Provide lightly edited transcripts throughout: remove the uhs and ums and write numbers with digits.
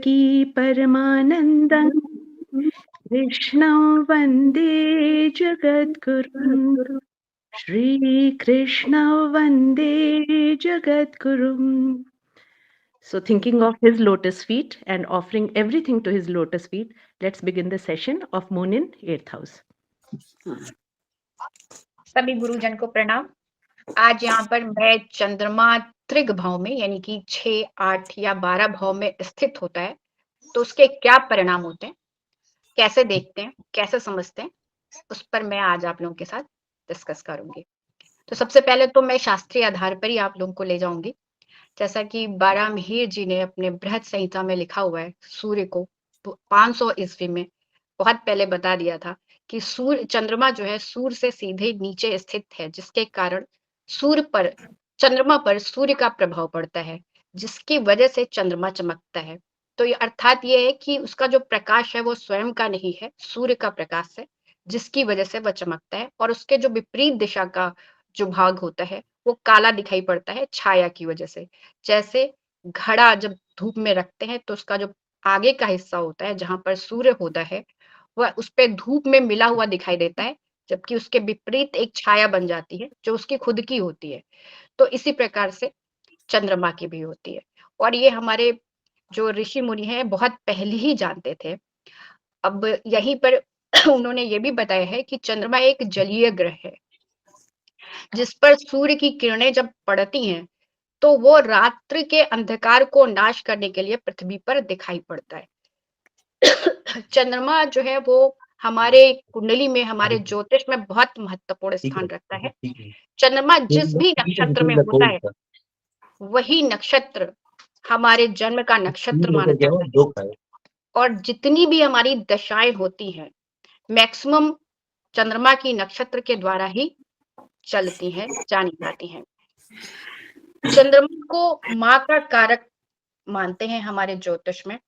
की परमानन्दं कृष्णं वन्दे जगद्गुरुं श्रीकृष्णं वन्दे जगद्गुरुम्. So thinking of his lotus feet and offering everything to his lotus feet, let's begin the session of Moon in 8th house. सभी गुरुजन को प्रणाम। आज यहाँ पर मैं चंद्रमा त्रिग भाव में यानी कि 6, 8 या 12 भाव में स्थित होता है तो उसके क्या परिणाम होते हैं, कैसे देखते हैं, कैसे समझते हैं, उस पर मैं आज आप लोगों के साथ डिस्कस करूंगी। तो सबसे पहले तो मैं शास्त्रीय आधार पर ही आप लोगों को ले जाऊंगी। जैसा कि बारामिहिर जी ने अपने बृहद संहिता में लिखा हुआ है, सूर्य को 500 ईस्वी में बहुत पहले बता दिया था कि सूर्य चंद्रमा जो है सूर्य से सीधे नीचे स्थित है, जिसके कारण चंद्रमा पर सूर्य का प्रभाव पड़ता है, जिसकी वजह से चंद्रमा चमकता है। तो ये अर्थात ये है कि उसका जो प्रकाश है वो स्वयं का नहीं है, सूर्य का प्रकाश है, जिसकी वजह से वह चमकता है। और उसके जो विपरीत दिशा का जो भाग होता है वो काला दिखाई पड़ता है छाया की वजह से। जैसे घड़ा जब धूप में रखते हैं तो उसका जो आगे का हिस्सा होता है जहां पर सूर्य होता है वह उस पे धूप में मिला हुआ दिखाई देता है, जबकि उसके विपरीत एक छाया बन जाती है जो उसकी खुद की होती है। तो इसी प्रकार से चंद्रमा की भी होती है। और ये हमारे जो ऋषि मुनि हैं बहुत पहले ही जानते थे। अब यहीं पर उन्होंने ये भी बताया है कि चंद्रमा एक जलीय ग्रह है, जिस पर सूर्य की किरणें जब पड़ती हैं तो वो रात्रि के अंधकार को नाश करने के लिए पृथ्वी पर दिखाई पड़ता है। चंद्रमा जो है वो हमारे कुंडली में, हमारे ज्योतिष में बहुत महत्वपूर्ण स्थान रखता है। चंद्रमा जिस भी नक्षत्र में होता है वही नक्षत्र हमारे जन्म का नक्षत्र माना जाता है। और जितनी भी हमारी दशाएं होती हैं मैक्सिमम चंद्रमा की नक्षत्र के द्वारा ही चलती हैं, जानी जाती हैं। चंद्रमा को माँ का कारक मानते हैं हमारे ज्योतिष में।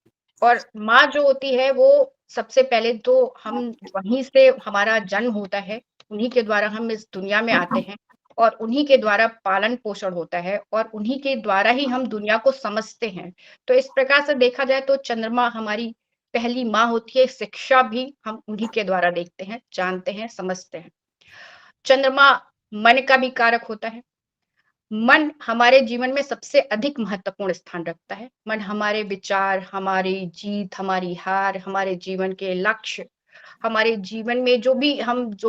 और माँ जो होती है वो सबसे पहले तो हम वहीं से हमारा जन्म होता है, उन्हीं के द्वारा हम इस दुनिया में आते हैं और उन्हीं के द्वारा पालन पोषण होता है और उन्हीं के द्वारा ही हम दुनिया को समझते हैं। तो इस प्रकार से देखा जाए तो चंद्रमा हमारी पहली माँ होती है। शिक्षा भी हम उन्हीं के द्वारा देखते हैं, जानते हैं, समझते हैं। चंद्रमा मन का भी कारक होता है। मन हमारे जीवन में सबसे अधिक महत्वपूर्ण स्थान रखता है। मन हमारे विचार, हमारी जीत, हमारी हार, हमारे जीवन के लक्ष्य, हमारे जीवन में जो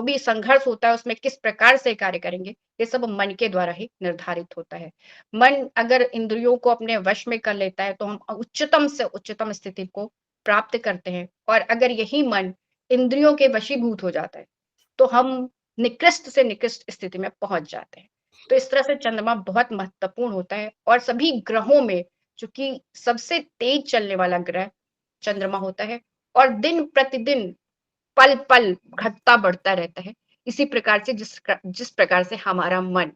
भी संघर्ष होता है उसमें किस प्रकार से कार्य करेंगे, ये सब मन के द्वारा ही निर्धारित होता है। मन अगर इंद्रियों को अपने वश में कर लेता है तो हम उच्चतम से उच्चतम स्थिति को प्राप्त करते हैं। और अगर यही मन इंद्रियों के वशीभूत हो जाता है तो हम निकृष्ट से निकृष्ट स्थिति में पहुंच जाते हैं। तो इस तरह से चंद्रमा बहुत महत्वपूर्ण होता है। और सभी ग्रहों में चूंकि सबसे तेज चलने वाला ग्रह चंद्रमा होता है और दिन प्रतिदिन पल पल घटता बढ़ता रहता है, इसी प्रकार से जिस प्रकार से हमारा मन।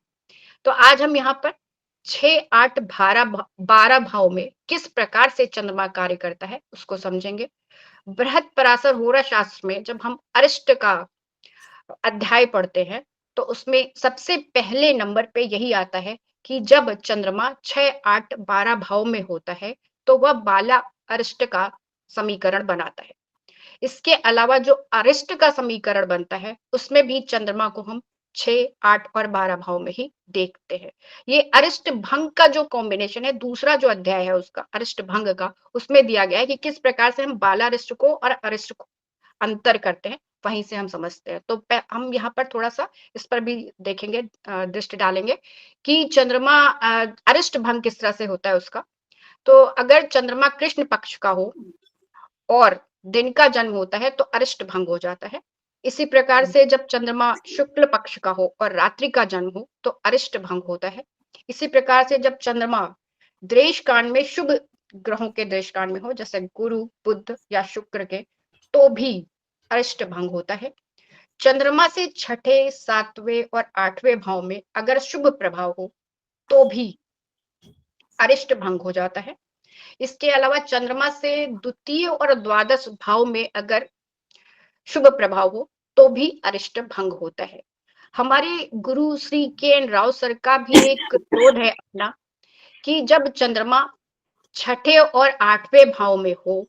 तो आज हम यहाँ पर 6, 8, 12 भाव में किस प्रकार से चंद्रमा कार्य करता है उसको समझेंगे। बृहद पराशर होरा शास्त्र में जब हम अरिष्ट का अध्याय पढ़ते हैं तो उसमें सबसे पहले नंबर पे यही आता है कि जब चंद्रमा 6, 8, 12 भाव में होता है तो वह बाला अरिष्ट का समीकरण बनाता है। इसके अलावा जो अरिष्ट का समीकरण बनता है उसमें भी चंद्रमा को हम 6, 8 और 12 भाव में ही देखते हैं। ये अरिष्ट भंग का जो कॉम्बिनेशन है, दूसरा जो अध्याय है उसका अरिष्ट भंग का, उसमें दिया गया है कि किस प्रकार से हम बाला अरिष्ट को और अरिष्ट को अंतर करते हैं, वहीं से हम समझते हैं। तो हम यहाँ पर थोड़ा-सा इस पर भी देखेंगे, दृष्टि डालेंगे कि चंद्रमा अरिष्ट भंग किस तरह से होता है उसका। तो अगर चंद्रमा कृष्ण पक्ष का हो और दिन का जन्म होता है तो अरिष्ट भंग हो जाता है। इसी प्रकार से जब चंद्रमा शुक्ल पक्ष का हो और रात्रि का जन्म हो तो अरिष्ट भंग होता है। इसी प्रकार से जब चंद्रमा देश कांड में शुभ ग्रहों के देश कांड में हो, जैसे गुरु, बुध या शुक्र के, तो भी अरिष्ट भंग होता है। चंद्रमा से छठे, सातवें और आठवें भाव में अगर शुभ प्रभाव हो तो भी अरिष्ट भंग हो जाता है। इसके अलावा चंद्रमा से द्वितीय और द्वादश भाव में अगर शुभ प्रभाव हो तो भी अरिष्ट भंग होता है। हमारे गुरु श्री के एन राव सर का भी एक शोध है अपना कि जब चंद्रमा छठे और 8वें भाव में हो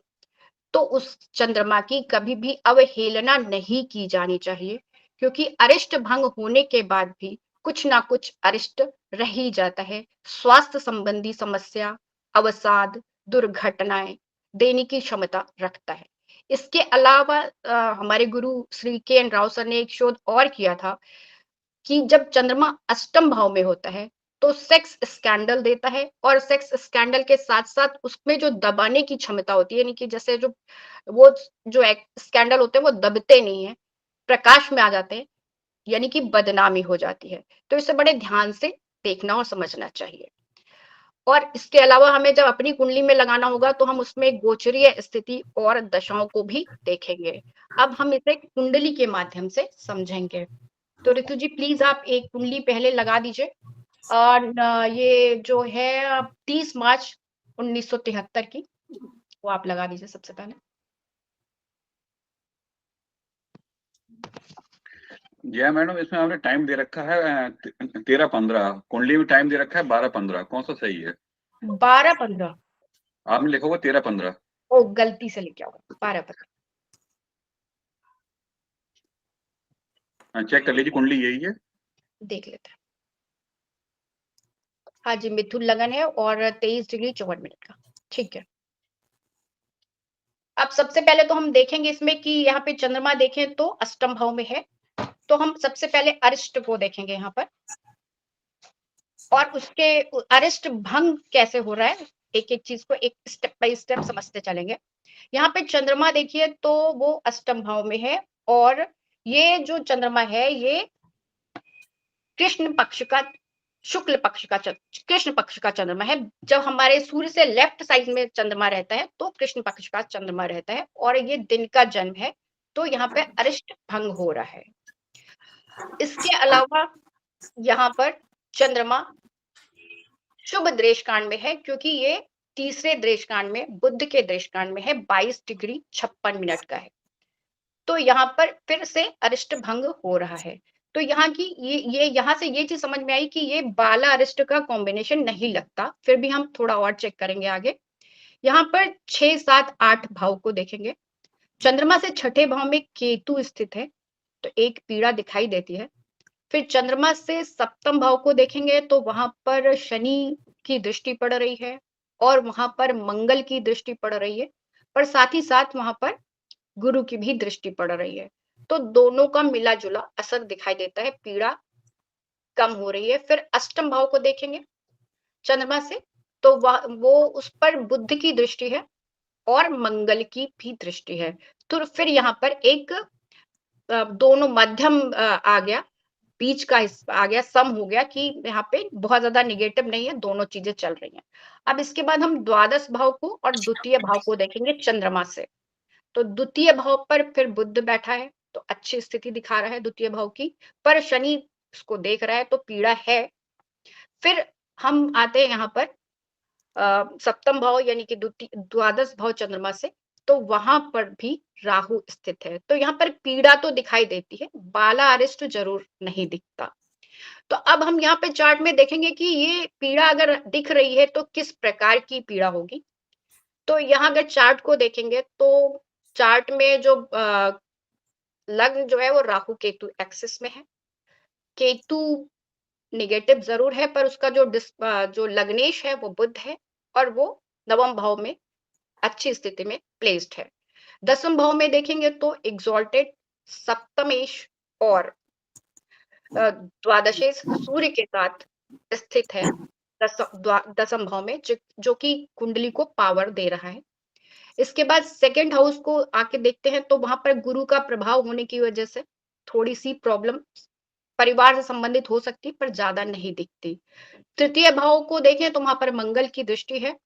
तो उस चंद्रमा की कभी भी अवहेलना नहीं की जानी चाहिए, क्योंकि अरिष्ट भंग होने के बाद भी कुछ ना कुछ अरिष्ट रह ही जाता है। स्वास्थ्य संबंधी समस्या, अवसाद, दुर्घटनाएं देने की क्षमता रखता है। इसके अलावा हमारे गुरु श्री के एन राव सर ने एक शोध और किया था कि जब चंद्रमा अष्टम भाव में होता है तो सेक्स स्कैंडल देता है, और सेक्स स्कैंडल के साथ-साथ उसमें जो दबाने की क्षमता होती है, यानी कि जैसे जो वो जो एक स्कैंडल होते हैं वो दबते नहीं है, प्रकाश में आ जाते हैं, यानी कि बदनामी हो जाती है। तो इसे बड़े ध्यान से देखना और समझना चाहिए। और इसके अलावा हमें जब अपनी कुंडली में लगाना होगा तो हम उसमें गोचरीय स्थिति और दशाओं को भी देखेंगे। अब हम इसे कुंडली के माध्यम से समझेंगे। तो ऋतु जी प्लीज आप एक कुंडली पहले लगा दीजिए। और ये जो है 30 मार्च 1973 की, वो आप लगा दीजिए सबसे पहले। जय मैडम, इसमें आपने टाइम दे रखा है 13:15, कुंडली में टाइम दे रखा है 12:15, कौन सा सही है? 12:15। आपने लिखा होगा 13:15। ओ गलती से लिख होगा 12:15। चेक कर लीजिए, कुंडली यही है। देख लेते हैं। हाँ जी, मिथुन लगन है और 23 डिग्री 54 मिनट का। ठीक है। अब सबसे पहले तो हम देखेंगे इसमें कि यहाँ पे चंद्रमा देखें तो अष्टम भाव में है, तो हम सबसे पहले अरिष्ट को देखेंगे यहाँ पर, और उसके अरिष्ट भंग कैसे हो रहा है, एक एक चीज को एक स्टेप बाय स्टेप समझते चलेंगे। यहाँ पे चंद्रमा देखिए तो वो अष्टम भाव में है, और ये जो चंद्रमा है ये कृष्ण पक्ष का, शुक्ल पक्ष का, कृष्ण पक्ष का चंद्रमा है। जब हमारे सूर्य से लेफ्ट साइड में चंद्रमा रहता है तो कृष्ण पक्ष का चंद्रमा रहता है, और ये दिन का जन्म है, तो यहाँ पे अरिष्ट भंग हो रहा है। इसके अलावा यहाँ पर चंद्रमा शुभ दृष्टकांड में है, क्योंकि ये तीसरे दृष्टकांड में, बुध के दृष्टकांड में है, 22 डिग्री 56 मिनट का है। तो यहाँ पर फिर से अरिष्ट भंग हो रहा है। तो यहाँ की ये यहाँ से ये चीज समझ में आई कि ये बाला अरिष्ट का कॉम्बिनेशन नहीं लगता, फिर भी हम थोड़ा और चेक करेंगे आगे। यहाँ पर 6, 7, 8 भाव को देखेंगे। चंद्रमा से छठे भाव में केतु स्थित है, तो एक पीड़ा दिखाई देती है। फिर चंद्रमा से सप्तम भाव को देखेंगे तो वहां पर शनि की दृष्टि पड़ रही है, और वहां पर मंगल की दृष्टि पड़ रही है, पर साथ ही साथ वहां पर गुरु की भी दृष्टि पड़ रही है। तो दोनों का मिला जुला असर दिखाई देता है, पीड़ा कम हो रही है। फिर अष्टम भाव को देखेंगे चंद्रमा से, तो वो उस पर बुध की दृष्टि है और मंगल की भी दृष्टि है। तो फिर यहाँ पर एक दोनों मध्यम आ गया, बीच का आ गया, सम हो गया कि यहाँ पे बहुत ज्यादा निगेटिव नहीं है, दोनों चीजें चल रही हैं। अब इसके बाद हम द्वादश भाव को और द्वितीय भाव को देखेंगे चंद्रमा से। तो द्वितीय भाव पर फिर बुध बैठा है, तो अच्छी स्थिति दिखा रहा है द्वितीय भाव की, पर शनि उसको देख रहा है तो पीड़ा है। फिर हम आते हैं यहाँ पर सप्तम भाव यानी कि द्वादश भाव चंद्रमा से, तो वहां पर भी राहु स्थित है। तो यहाँ पर पीड़ा तो दिखाई देती है, बाला अरिष्ट जरूर नहीं दिखता। तो अब हम यहाँ पे चार्ट में देखेंगे कि ये पीड़ा अगर दिख रही है तो किस प्रकार की पीड़ा होगी। तो यहाँ अगर चार्ट को देखेंगे तो चार्ट में जो लग्न जो है वो राहु केतु एक्सिस में है। केतु निगेटिव जरूर है, पर उसका जो लग्नेश है वो बुध है, और वो नवम भाव में अच्छी स्थिति में प्लेस्ड है। दसम भाव में देखेंगे तो एग्जॉल्टेड सप्तमेश और द्वादशेश सूर्य के साथ स्थित है दसम भाव में, जो कि कुंडली को पावर दे रहा है। इसके बाद सेकंड हाउस को आके देखते हैं तो वहां पर गुरु का प्रभाव होने की वजह से थोड़ी सी प्रॉब्लम परिवार से संबंधित हो सकती, पर ज्यादा नहीं दिखती। तृतीय भाव को देखें तो वहां पर मंगल की दृष्टि है,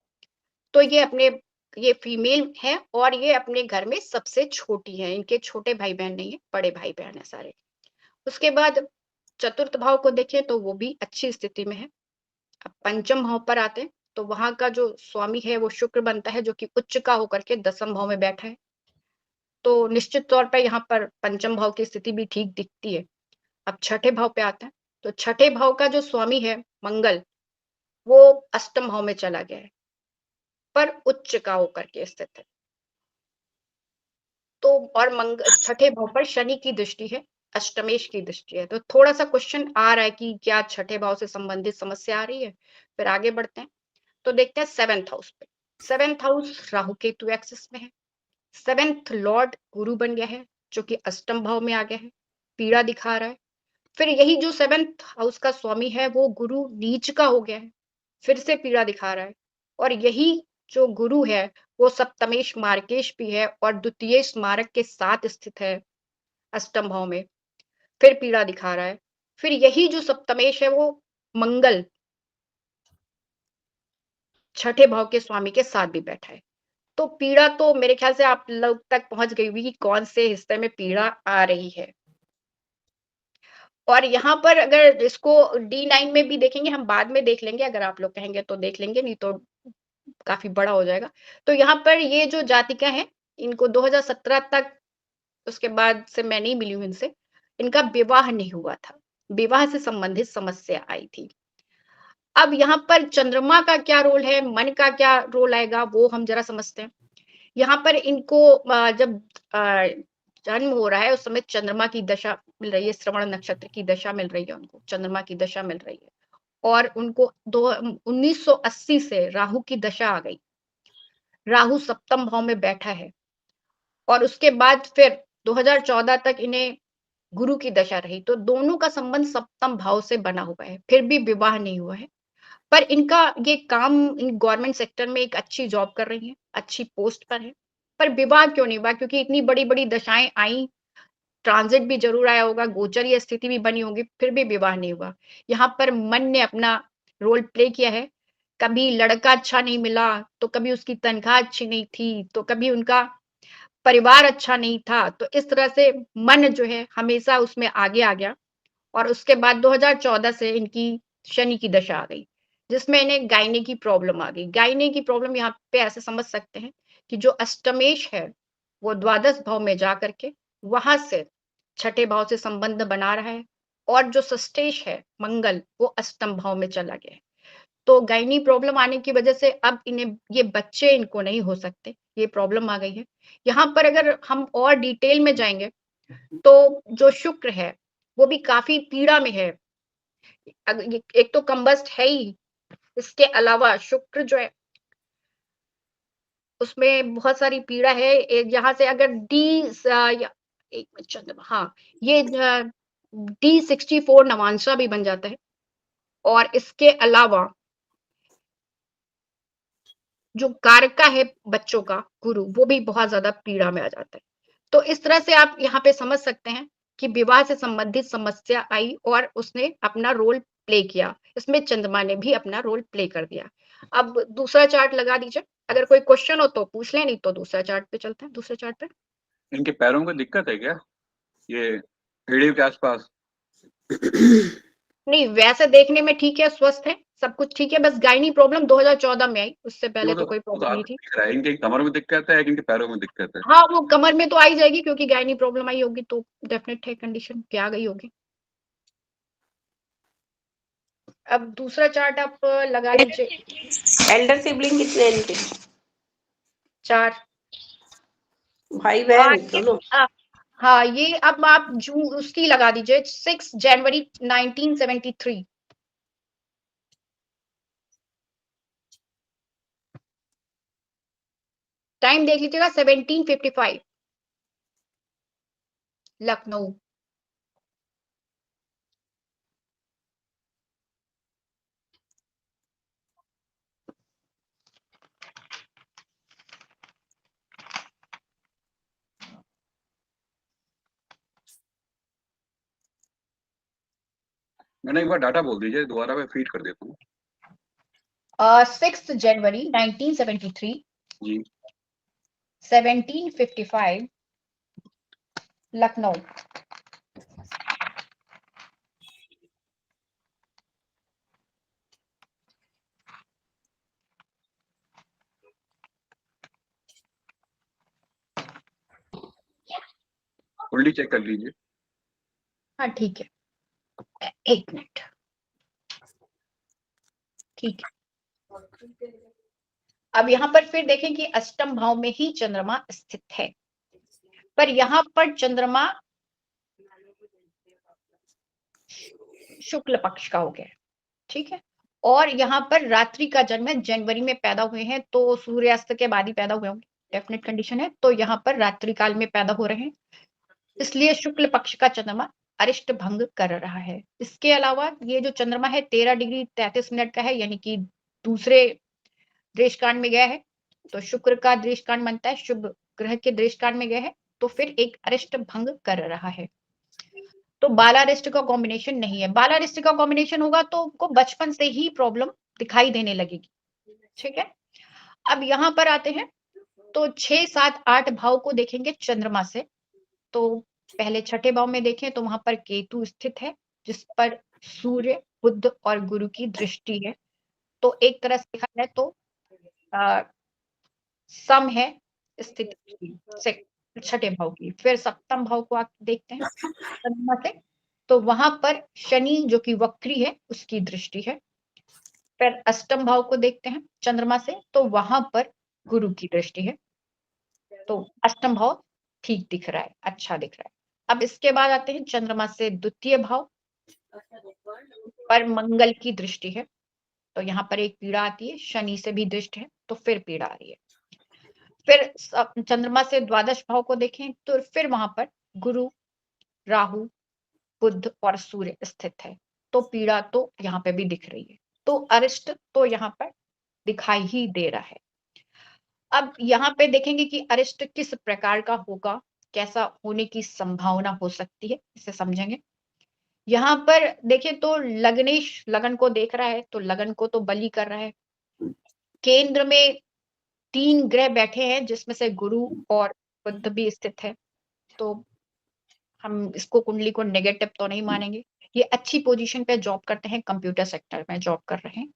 तो ये फीमेल है और ये अपने घर में सबसे छोटी है, इनके छोटे भाई बहन नहीं है, बड़े भाई बहन है सारे। उसके बाद चतुर्थ भाव को देखें तो वो भी अच्छी स्थिति में है। अब पंचम भाव पर आते हैं तो वहां का जो स्वामी है वो शुक्र बनता है, जो कि उच्च का होकर के दसम भाव में बैठा है। तो निश्चित तौर पर यहाँ पर पंचम भाव की स्थिति भी ठीक दिखती है। अब छठे भाव पे आते हैं, तो छठे भाव का जो स्वामी है मंगल, वो अष्टम भाव में चला गया है। पर उच्च का होकर के स्थित है। तो और छठे भाव पर शनि की दृष्टि है, अष्टमेश की दृष्टि है। तो थोड़ा सा क्वेश्चन आ रहा है कि क्या छठे भाव से संबंधित समस्या आ रही है। फिर आगे बढ़ते हैं तो देखते हैं 7th हाउस पे। 7th house Rahu Ketu axis में है। 7th लॉर्ड गुरु बन गया है, जो कि अष्टम भाव में आ गया है, पीड़ा दिखा रहा है। फिर यही जो 7th हाउस का स्वामी है वो गुरु नीच का हो गया है, फिर से पीड़ा दिखा रहा है। और यही जो गुरु है वो सप्तमेश मार्केश भी है और द्वितीय स्मारक के साथ स्थित है अष्टम भाव में, फिर पीड़ा दिखा रहा है। फिर यही जो सप्तमेश है वो मंगल छठे भाव के स्वामी के साथ भी बैठा है। तो पीड़ा तो मेरे ख्याल से आप लोग तक पहुंच गई होगी कि कौन से हिस्से में पीड़ा आ रही है। और यहाँ पर अगर इसको D9 में भी देखेंगे, हम बाद में देख लेंगे, अगर आप लोग कहेंगे तो देख लेंगे, नहीं तो काफी बड़ा हो जाएगा। तो यहाँ पर ये जो जातिका है, इनको 2017 तक, उसके बाद से मैं नहीं मिली हूँ इनसे, इनका विवाह नहीं हुआ था, विवाह से संबंधित समस्या आई थी। अब यहाँ पर चंद्रमा का क्या रोल है, मन का क्या रोल आएगा, वो हम जरा समझते हैं। यहाँ पर इनको जब जन्म हो रहा है उस समय चंद्रमा की दशा मिल रही है, श्रवण नक्षत्र की दशा मिल रही है, उनको चंद्रमा की दशा मिल रही है। और उनको 1980 से राहु की दशा आ गई, राहु सप्तम भाव में बैठा है। और उसके बाद फिर 2014 तक इन्हें गुरु की दशा रही, तो दोनों का संबंध सप्तम भाव से बना हुआ है, फिर भी विवाह नहीं हुआ है। पर इनका ये काम, इन गवर्नमेंट सेक्टर में एक अच्छी जॉब कर रही हैं, अच्छी पोस्ट पर है, पर विवाह क्यों नहीं हुआ? क्योंकि इतनी बड़ी-बड़ी दशाएँ आई, ट्रांजिट भी ज़रूर आया होगा, गोचरीय स्थिति भी बनी होगी, फिर भी विवाह नहीं हुआ। यहाँ पर मन ने अपना रोल प्ले किया है। कभी लड़का अच्छा नहीं मिला, तो कभी उसकी तनख्वाह अच्छी नहीं थी, तो कभी उनका परिवार अच्छा नहीं था, तो इस तरह से मन जो है हमेशा उसमें आगे आ गया। और उसके बाद 2014 से इनकी शनि की दशा आ गई, जिसमें इन्हें गायने की प्रॉब्लम आ गई। गायने की प्रॉब्लम यहाँ पे ऐसे समझ सकते हैं कि जो अष्टमेश है, वो द्वादश भाव में जा करके वहां से छठे भाव से संबंध बना रहा है, और जो षष्ठेश है मंगल, वो अष्टम भाव में चला गया है। तो गायनी प्रॉब्लम आने की वजह से अब इन्हें ये बच्चे इनको नहीं हो सकते, ये प्रॉब्लम आ गई है। यहाँ पर अगर हम और डिटेल में जाएंगे तो जो शुक्र है वो भी काफी पीड़ा में है। एक तो कंबस्ट है ही, इसके अलावा शुक्र जो है उसमें बहुत सारी पीड़ा है। यहाँ से अगर या एक मिनट चंद्रमा, हाँ, ये D64 नवांशा भी बन जाता है। और इसके अलावा जो कारका है बच्चों का गुरु, वो भी बहुत ज्यादा पीड़ा में आ जाता है। तो इस तरह से आप यहाँ पे समझ सकते हैं कि विवाह से संबंधित समस्या आई और उसने अपना रोल प्ले किया। इसमें चंद्रमा ने भी अपना रोल प्ले कर दिया। अब दूसरा चार्ट लगा दीजिए, अगर कोई क्वेश्चन हो तो पूछ लें, नहीं तो दूसरा चार्ट पे चलते हैं। दूसरे चार्ट पे इनके पैरों में दिक्कत है क्या, ये रीढ़ी के आसपास? नहीं, वैसे देखने में ठीक है, स्वस्थ है, सब कुछ ठीक है, बस गायनी प्रॉब्लम 2014 में आई, उससे पहले तो कोई वो तो प्रॉब्लम नहीं आपको थी। दिख रहा है, इनके कमर में दिक्कत है कि इनके पैरों में दिक्कत है? हाँ, वो कमर में तो आई जाएगी, क्योंकि गायनी प्रॉब्लम आई होगी तो डेफिनेट है, कंडीशन क्या आ गई होगी। अब दूसरा चार्ट आप लगा लीजिए। एल्डर सिबलिंग कितने हैं इनके? 4। भाई हाँ बहन ये दोनों? हाँ, ये अब आप उसकी लगा दीजिए, 6 जनवरी 1973। टाइम देख लीजिएगा, 1755, लखनऊ। मैंने एक बार डाटा बोल दीजिए, दोबारा मैं फीड कर देता हूँ। 6 जनवरी 1973, जी 1755, लखनऊ। कुंडली चेक कर लीजिए। हाँ ठीक है, एक मिनट, ठीक है। अब यहाँ पर फिर देखें कि अष्टम भाव में ही चंद्रमा स्थित है, पर यहाँ पर चंद्रमा शुक्ल पक्ष का हो गया, ठीक है। और यहाँ पर रात्रि का जन्म है, जनवरी में पैदा हुए हैं तो सूर्यास्त के बाद ही पैदा हुए होंगे, डेफिनेट कंडीशन है। तो यहाँ पर रात्रि काल में पैदा हो रहे हैं, इसलिए शुक्ल पक्ष का चंद्रमा अरिष्ट भंग कर रहा है। इसके अलावा ये जो चंद्रमा है 13 डिग्री 33 मिनट का है, यानी कि दूसरे देशकांड में गया है, तो शुक्र का देशकांड बनता है, शुभ ग्रह के देशकांड में गया है, तो फिर एक अरिष्ट भंग कर रहा है। तो बालारिष्ट का कॉम्बिनेशन नहीं है, बालारिष्ट का कॉम्बिनेशन होगा तो उनको बचपन से ही प्रॉब्लम दिखाई देने लगेगी, ठीक है। अब यहाँ पर आते हैं तो 6, 7, 8 भाव को देखेंगे चंद्रमा से। तो पहले छठे भाव में देखें तो वहां पर केतु स्थित है, जिस पर सूर्य, बुध और गुरु की दृष्टि है। तो एक तरह से देखा जाए तो सम है स्थिति से छठे भाव की। फिर सप्तम भाव को आप देखते हैं चंद्रमा से, तो वहां पर शनि जो कि वक्री है उसकी दृष्टि है। फिर अष्टम भाव को देखते हैं चंद्रमा से, तो वहां पर गुरु की दृष्टि है। तो अष्टम भाव ठीक दिख रहा है, अच्छा दिख रहा है। अब इसके बाद आते हैं चंद्रमा से द्वितीय भाव पर मंगल की दृष्टि है, तो यहाँ पर एक पीड़ा आती है, शनि से भी दृष्टि है तो फिर पीड़ा आ रही है। फिर चंद्रमा से द्वादश भाव को देखें तो फिर वहां पर गुरु, राहु, बुध और सूर्य स्थित है, तो पीड़ा तो यहाँ पे भी दिख रही है। तो अरिष्ट तो यहाँ पर दिखाई ही दे रहा है। अब यहाँ पे देखेंगे कि अरिष्ट किस प्रकार का होगा, कैसा होने की संभावना हो सकती है, इसे समझेंगे। यहाँ पर देखें तो लग्नेश लगन को देख रहा है, तो लगन को तो बली कर रहा है। केंद्र में 3 ग्रह बैठे हैं, जिसमें से गुरु और बुध भी स्थित है, तो हम इसको कुंडली को नेगेटिव तो नहीं मानेंगे। ये अच्छी पोजीशन पे जॉब करते हैं, कंप्यूटर सेक्टर में जॉब कर रहे हैं।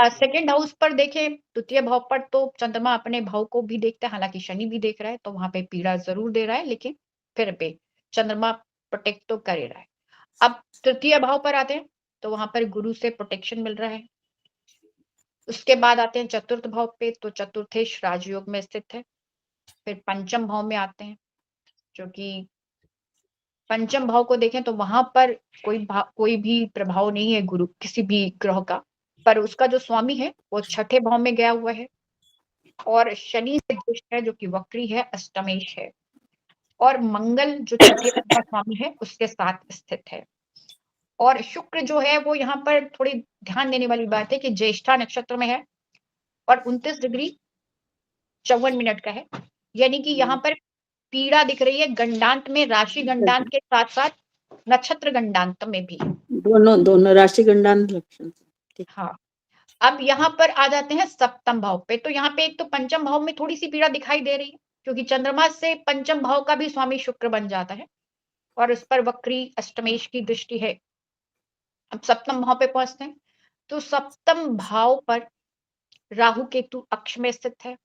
सेकेंड हाउस पर देखें, द्वितीय भाव पर तो चंद्रमा अपने भाव को भी देखता है, हालांकि शनि भी देख रहा है, तो वहां पे पीड़ा जरूर दे रहा है, लेकिन फिर भी चंद्रमा प्रोटेक्ट तो कर ही रहा है। अब तृतीय भाव पर आते हैं तो वहां पर गुरु से प्रोटेक्शन मिल रहा है। उसके बाद आते हैं चतुर्थ भाव पे, तो चतुर्थेश राजयोग में स्थित है। फिर पंचम भाव में आते हैं, जो कि पंचम भाव को देखें तो वहां पर कोई भी प्रभाव नहीं है गुरु किसी भी ग्रह का, पर उसका जो स्वामी है वो छठे भाव में गया हुआ है और शनि से दुष्ट है, जो कि वक्री है, अष्टमेश है। और मंगल जो छठे भाव का स्वामी है उसके साथ स्थित है। और शुक्र जो है वो यहाँ पर थोड़ी ध्यान देने वाली बात है कि ज्येष्ठा नक्षत्र में है और 29 डिग्री 54 मिनट का है, यानी कि यहाँ पर पीड़ा दिख रही है गंडांत में, राशि गंडांत के साथ साथ नक्षत्र गंडांत में भी, दोनों राशि गंडांत लक्षण। हाँ। अब यहाँ पर आ जाते हैं सप्तम भाव पे, तो यहाँ पे एक तो पंचम भाव में थोड़ी सी पीड़ा दिखाई दे रही है, क्योंकि चंद्रमा से पंचम भाव का भी स्वामी शुक्र बन जाता है और इस पर वक्री अष्टमेश की दृष्टि है। अब सप्तम भाव पे पहुंचते हैं, तो सप्तम भाव पर राहु केतु अक्ष में स्थित है,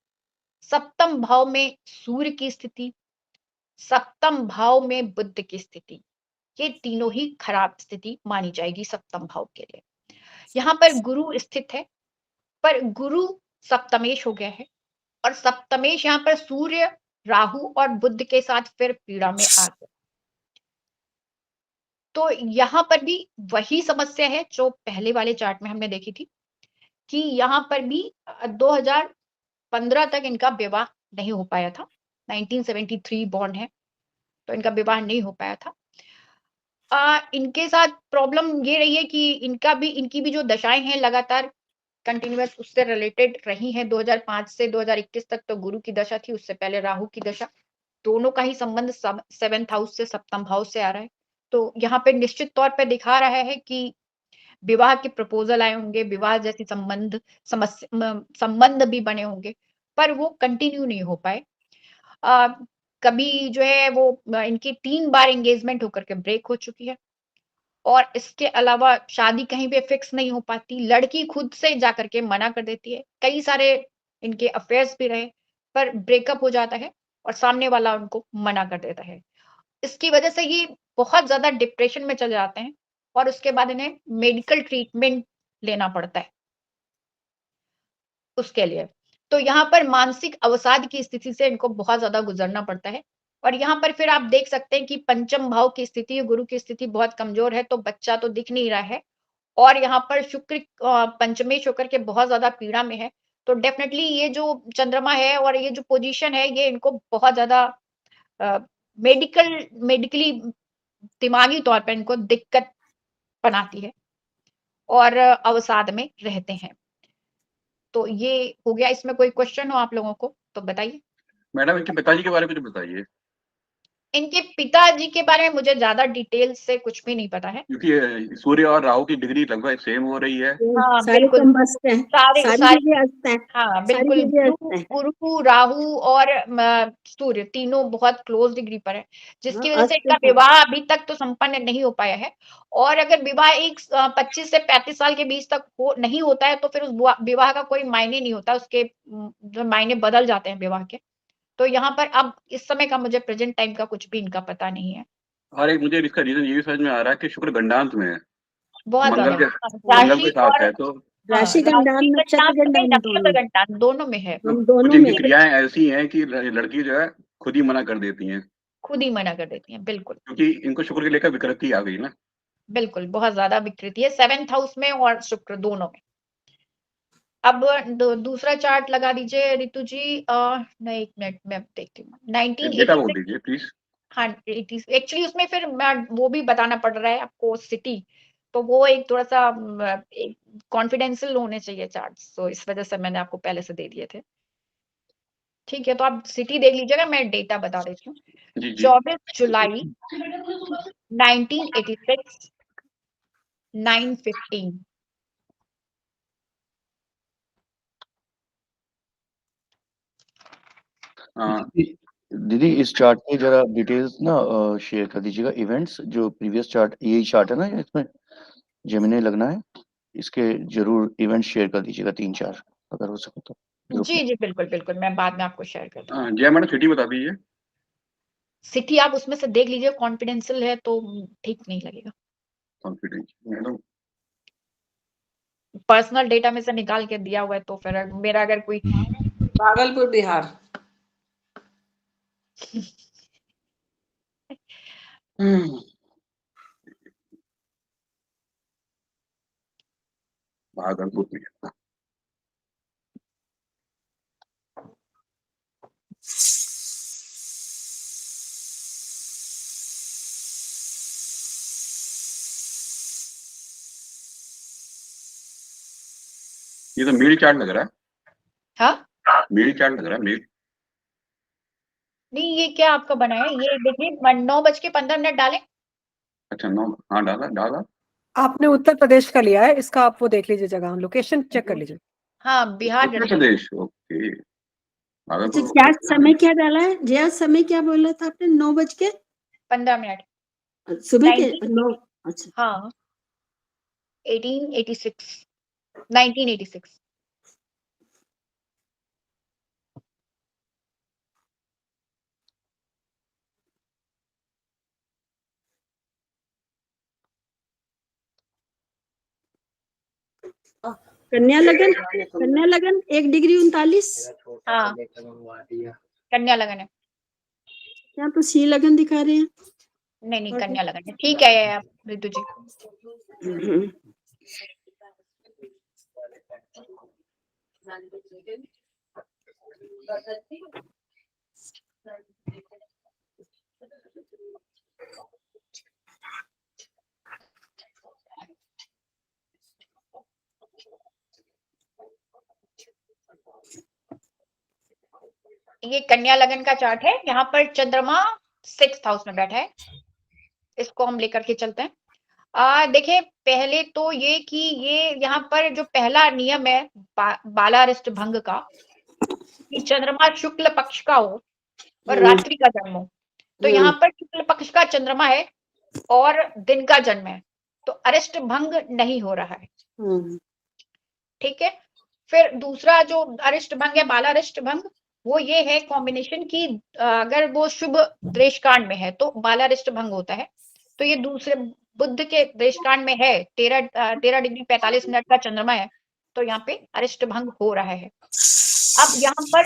सप्तम भाव में सूर्य की स्थिति, सप्तम भाव में बुध की स्थिति, ये तीनों ही खराब स्थिति मानी जाएगी सप्तम भाव के लिए। यहाँ पर गुरु स्थित है, पर गुरु सप्तमेश हो गया है और सप्तमेश यहाँ पर सूर्य, राहु और बुध के साथ फिर पीड़ा में आ गया। तो यहाँ पर भी वही समस्या है जो पहले वाले चार्ट में हमने देखी थी, कि यहाँ पर भी 2015 तक इनका विवाह नहीं हो पाया था। 1973 बॉर्न है, तो इनका विवाह नहीं हो पाया था। इनके साथ प्रॉब्लम ये रही है कि इनकी भी जो दशाएं हैं लगातार कंटिन्यूअस उससे रिलेटेड रही हैं। 2005 से 2021 तक तो गुरु की दशा थी, उससे पहले राहु की दशा, दोनों का ही संबंध 7th हाउस से सप्तम भाव से आ रहा है। तो यहाँ पे निश्चित तौर पे दिखा रहा है कि विवाह के प्रपोजल आए होंगे, विवाह जैसी संबंध भी बने होंगे, पर वो कंटिन्यू नहीं हो पाए। कभी जो है वो इनकी 3 बार एंगेजमेंट होकर के ब्रेक हो चुकी है और इसके अलावा शादी कहीं पे फिक्स नहीं हो पाती, लड़की खुद से जाकर के मना कर देती है। कई सारे इनके अफेयर्स भी रहे, पर ब्रेकअप हो जाता है और सामने वाला उनको मना कर देता है। इसकी वजह से ये बहुत ज्यादा डिप्रेशन में चले जाते हैं और उसके बाद इन्हें मेडिकल ट्रीटमेंट लेना पड़ता है उसके लिए। तो यहाँ पर मानसिक अवसाद की स्थिति से इनको बहुत ज्यादा गुजरना पड़ता है। और यहाँ पर फिर आप देख सकते हैं कि पंचम भाव की स्थिति, गुरु की स्थिति बहुत कमजोर है, तो बच्चा तो दिख नहीं रहा है। और यहाँ पर शुक्र पंचमेश होकर के बहुत ज्यादा पीड़ा में है। तो डेफिनेटली ये जो चंद्रमा है और ये जो पोजीशन है, ये इनको बहुत ज्यादा मेडिकली दिमागी तौर पर इनको दिक्कत बनाती है और अवसाद में रहते हैं। तो ये हो गया। इसमें कोई क्वेश्चन हो आप लोगों को तो बताइए। मैडम इनके पिताजी के बारे में कुछ बताइए, इनके पिताजी के बारे में मुझे ज्यादा डिटेल से कुछ भी नहीं पता है, क्योंकि सूर्य और राहु की डिग्री लगभग सेम हो रही है। हाँ सारे बिल्कुल, कंबस्ट हैं, सारे सारी सारे जगह हंसता है, हाँ सारी बिल्कुल, जगह हंसता है। गुरु राहु और सूर्य तीनों बहुत क्लोज डिग्री पर है, जिसकी वजह से अस्त इनका है। विवाह अभी तक तो संपन्न नहीं हो पाया है। और अगर विवाह एक 25 से 35 साल के बीच तक नहीं होता है, तो फिर उस विवाह का कोई मायने नहीं होता, उसके जो मायने बदल जाते हैं विवाह के। तो यहाँ पर अब इस समय का मुझे प्रेजेंट टाइम का कुछ भी इनका पता नहीं है। और एक मुझे इसका रीजन ये भी समझ में आ रहा है कि शुक्र गंडांत में है, बहुत मंगल ज्यादा के साथ और है, तो राशि गंडान, नक्षत्र गंडान, नक्षत्र दोनों गंडान दोनों में है, हम कुछ दोनों इनकी में। क्रियाएं ऐसी हैं कि लड़की जो है खुद ही मना कर देती हैं, खुद ही मना कर देती हैं। बिल्कुल क्योंकि इनको शुक्र के लेकर विकृति आ गई ना। बिल्कुल, बहुत ज्यादा विकृति है 7th हाउस में और शुक्र दोनों में। अब दूसरा चार्ट लगा दीजिए रितु जी। नहीं, 1 मिनट में देखती हूँ। डेटा बोल 1986। दीजिए प्लीज। हाँ, एक्चुअली उसमें फिर मैं वो भी बताना पड़ रहा है आपको सिटी, तो वो एक थोड़ा सा कॉन्फिडेंशियल होने चाहिए चार्ट्स, तो इस वजह से मैंने आपको पहले से दे दिए थे। ठीक है, तो आप सिटी देख लीजिएगा, मैं डेटा बता देती हूँ। जी जी 24 जुलाई 1986 9:15। हाँ दीदी इस चार्ट में जरा डिटेल्स ना शेयर कर दीजिएगा। इवेंट्स जो प्रीवियस चार्ट, यही चार्ट है ना इसमें जेमिनी लगना है, इसके जरूर इवेंट शेयर कर दीजिएगा 3-4 अगर हो सके तो ग्रुप जी में। जी बिल्कुल बिल्कुल, मैं बाद में आपको शेयर कर दूंगी। जय मैडम सिटी बता दीजिए। सिटी आप उसमें से देख लीजिए, कॉन्फिडेंशियल है तो ठीक नहीं लगेगा। कॉन्फिडेंस मैडम, पर्सनल डेटा में से निकाल के दिया हुआ है, तो फिर मेरा अगर कोई भागलपुर बिहार। भागलपुर में ये तो मेल चार्ट लग रहा है। हाँ मेल चार्ट लग रहा है, मेल। नहीं, ये क्या आपका बना है? ये देखिए 9:15 डालें। अच्छा 9, हाँ डाला डाला। आपने उत्तर प्रदेश का लिया है, इसका आप वो देख लीजिए, जगह लोकेशन चेक कर लीजिए। हाँ, बिहार उत्तर प्रदेश, ओके। अच्छा, भागलपुर क्या समय क्या डाला है जया? समय क्या बोला था आपने? 9:15 सुबह के 19 9? अच्छा, हाँ 1986। कन्या लगन, कन्या लगन 1 डिग्री 39। हाँ कन्या लगन है। यहाँ तो सी लगन दिखा रहे हैं। नहीं कन्या लगन है। ठीक है रितु जी। ये कन्या लगन का चार्ट है। यहाँ पर चंद्रमा 6th हाउस में बैठा है। इसको हम लेकर के चलते हैं। देखिए पहले तो ये कि ये यहाँ पर जो पहला नियम है बालारिष्ट भंग का, कि चंद्रमा शुक्ल पक्ष का हो और रात्रि का जन्म हो। तो यहाँ पर शुक्ल पक्ष का चंद्रमा है और दिन का जन्म है, तो अरिष्ट भंग नहीं हो रहा है। ठीक है। फिर दूसरा जो अरिष्ट भंग है, बालारिष्ट भंग, वो ये है कॉम्बिनेशन की अगर वो शुभ देशकांड में है तो बालारिष्ट भंग होता है। तो ये दूसरे बुध के देशकांड में है, 13 डिग्री 45 मिनट का चंद्रमा है, तो यहाँ पे अरिष्ट भंग हो रहा है। अब यहाँ पर